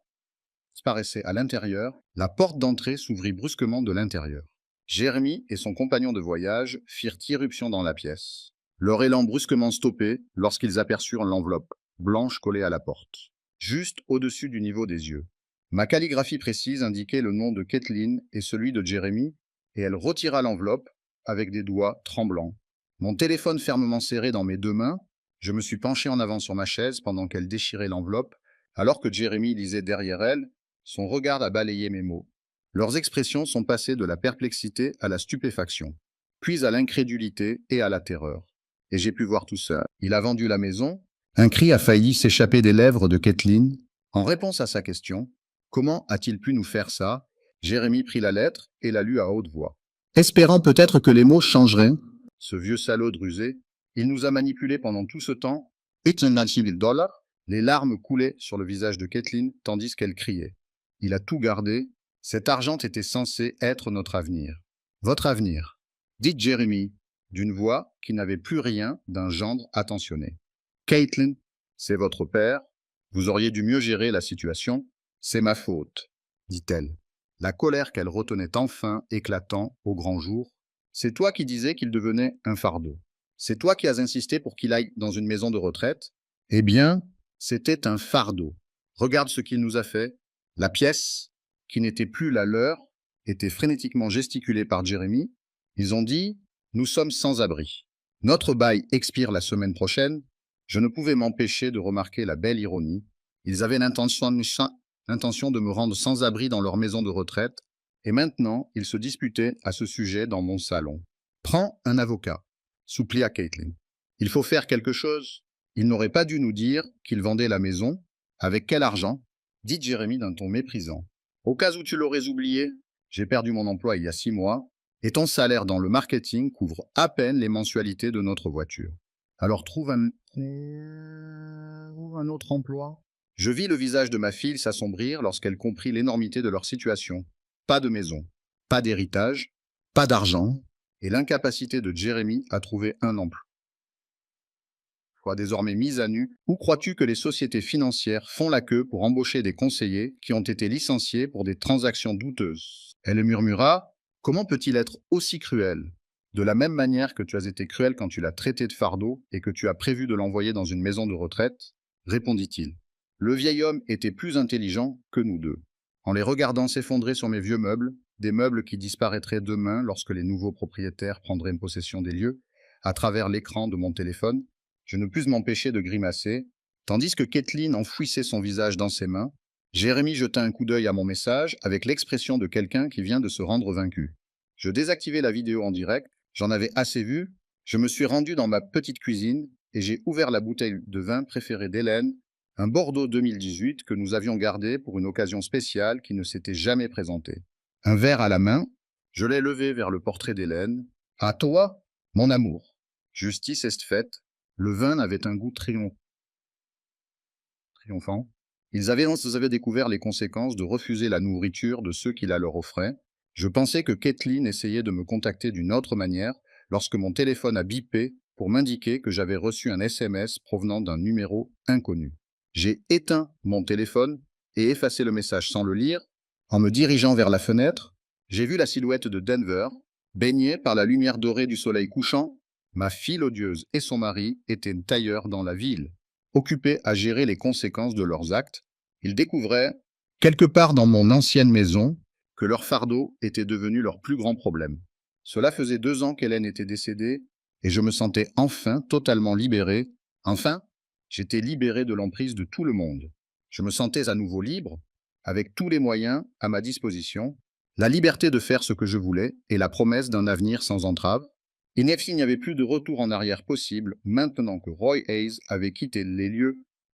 A: à l'intérieur, la porte d'entrée s'ouvrit brusquement de l'intérieur. Jeremy et son compagnon de voyage firent irruption dans la pièce. Leur élan brusquement stoppé lorsqu'ils aperçurent l'enveloppe blanche collée à la porte, juste au-dessus du niveau des yeux. Ma calligraphie précise indiquait le nom de Kathleen et celui de Jeremy, et elle retira l'enveloppe avec des doigts tremblants. Mon téléphone fermement serré dans mes 2 mains, je me suis penché en avant sur ma chaise pendant qu'elle déchirait l'enveloppe, alors que Jeremy lisait derrière elle. Son regard a balayé mes mots. Leurs expressions sont passées de la perplexité à la stupéfaction, puis à l'incrédulité et à la terreur. Et j'ai pu voir tout ça. Il a vendu la maison. Un cri a failli s'échapper des lèvres de Kathleen. En réponse à sa question, comment a-t-il pu nous faire ça? Jeremy prit la lettre et la lut à haute voix. Espérant peut-être que les mots changeraient. Ce vieux salaud de rusé, Il nous a manipulés pendant tout ce temps. $8,000. Les larmes coulaient sur le visage de Kathleen tandis qu'elle criait. Il a tout gardé. Cet argent était censé être notre avenir. Votre avenir, dit Jeremy, d'une voix qui n'avait plus rien d'un gendre attentionné. Caitlin, c'est votre père. Vous auriez dû mieux gérer la situation. C'est ma faute, dit-elle. La colère qu'elle retenait enfin éclatant au grand jour. C'est toi qui disais qu'il devenait un fardeau. C'est toi qui as insisté pour qu'il aille dans une maison de retraite. Eh bien, c'était un fardeau. Regarde ce qu'il nous a fait. La pièce, qui n'était plus la leur, était frénétiquement gesticulée par Jeremy. Ils ont dit « Nous sommes sans abri. Notre bail expire la semaine prochaine. » Je ne pouvais m'empêcher de remarquer la belle ironie. Ils avaient l'intention de me rendre sans abri dans leur maison de retraite, et maintenant ils se disputaient à ce sujet dans mon salon. « Prends un avocat, » supplia Caitlin. « Il faut faire quelque chose. Il n'aurait pas dû nous dire qu'il vendait la maison. Avec quel argent ?» dit Jeremy d'un ton méprisant. « Au cas où tu l'aurais oublié, j'ai perdu mon emploi il y a 6 mois, et ton salaire dans le marketing couvre à peine les mensualités de notre voiture. Alors trouve un autre emploi. » Je vis le visage de ma fille s'assombrir lorsqu'elle comprit l'énormité de leur situation. Pas de maison, pas d'héritage, pas d'argent, et l'incapacité de Jeremy à trouver un emploi. Désormais mise à nu, où crois-tu que les sociétés financières font la queue pour embaucher des conseillers qui ont été licenciés pour des transactions douteuses? Elle murmura « Comment peut-il être aussi cruel ? De la même manière que tu as été cruel quand tu l'as traité de fardeau et que tu as prévu de l'envoyer dans une maison de retraite, répondit-il. Le vieil homme était plus intelligent que nous deux. En les regardant s'effondrer sur mes vieux meubles, des meubles qui disparaîtraient demain lorsque les nouveaux propriétaires prendraient possession des lieux, à travers l'écran de mon téléphone, je ne pus m'empêcher de grimacer, tandis que Kathleen enfouissait son visage dans ses mains. Jérémie jeta un coup d'œil à mon message avec l'expression de quelqu'un qui vient de se rendre vaincu. Je désactivai la vidéo en direct, j'en avais assez vu, je me suis rendu dans ma petite cuisine et j'ai ouvert la bouteille de vin préférée d'Hélène, un Bordeaux 2018 que nous avions gardé pour une occasion spéciale qui ne s'était jamais présentée. Un verre à la main, je l'ai levé vers le portrait d'Hélène. « À toi, mon amour. Justice est faite. » Le vin avait un goût triomphant. Ils avaient découvert les conséquences de refuser la nourriture de ceux qui la leur offraient. Je pensais que Kathleen essayait de me contacter d'une autre manière lorsque mon téléphone a bipé pour m'indiquer que j'avais reçu un SMS provenant d'un numéro inconnu. J'ai éteint mon téléphone et effacé le message sans le lire. En me dirigeant vers la fenêtre, j'ai vu la silhouette de Denver, baignée par la lumière dorée du soleil couchant. Ma fille odieuse et son mari étaient tailleurs dans la ville, occupés à gérer les conséquences de leurs actes. Ils découvraient, quelque part dans mon ancienne maison, que leur fardeau était devenu leur plus grand problème. Cela faisait 2 ans qu'Hélène était décédée, et je me sentais enfin totalement libéré. Enfin, j'étais libéré de l'emprise de tout le monde. Je me sentais à nouveau libre, avec tous les moyens à ma disposition, la liberté de faire ce que je voulais et la promesse d'un avenir sans entrave. Il n'y avait plus de retour en arrière possible maintenant que Roy Hayes avait quitté les lieux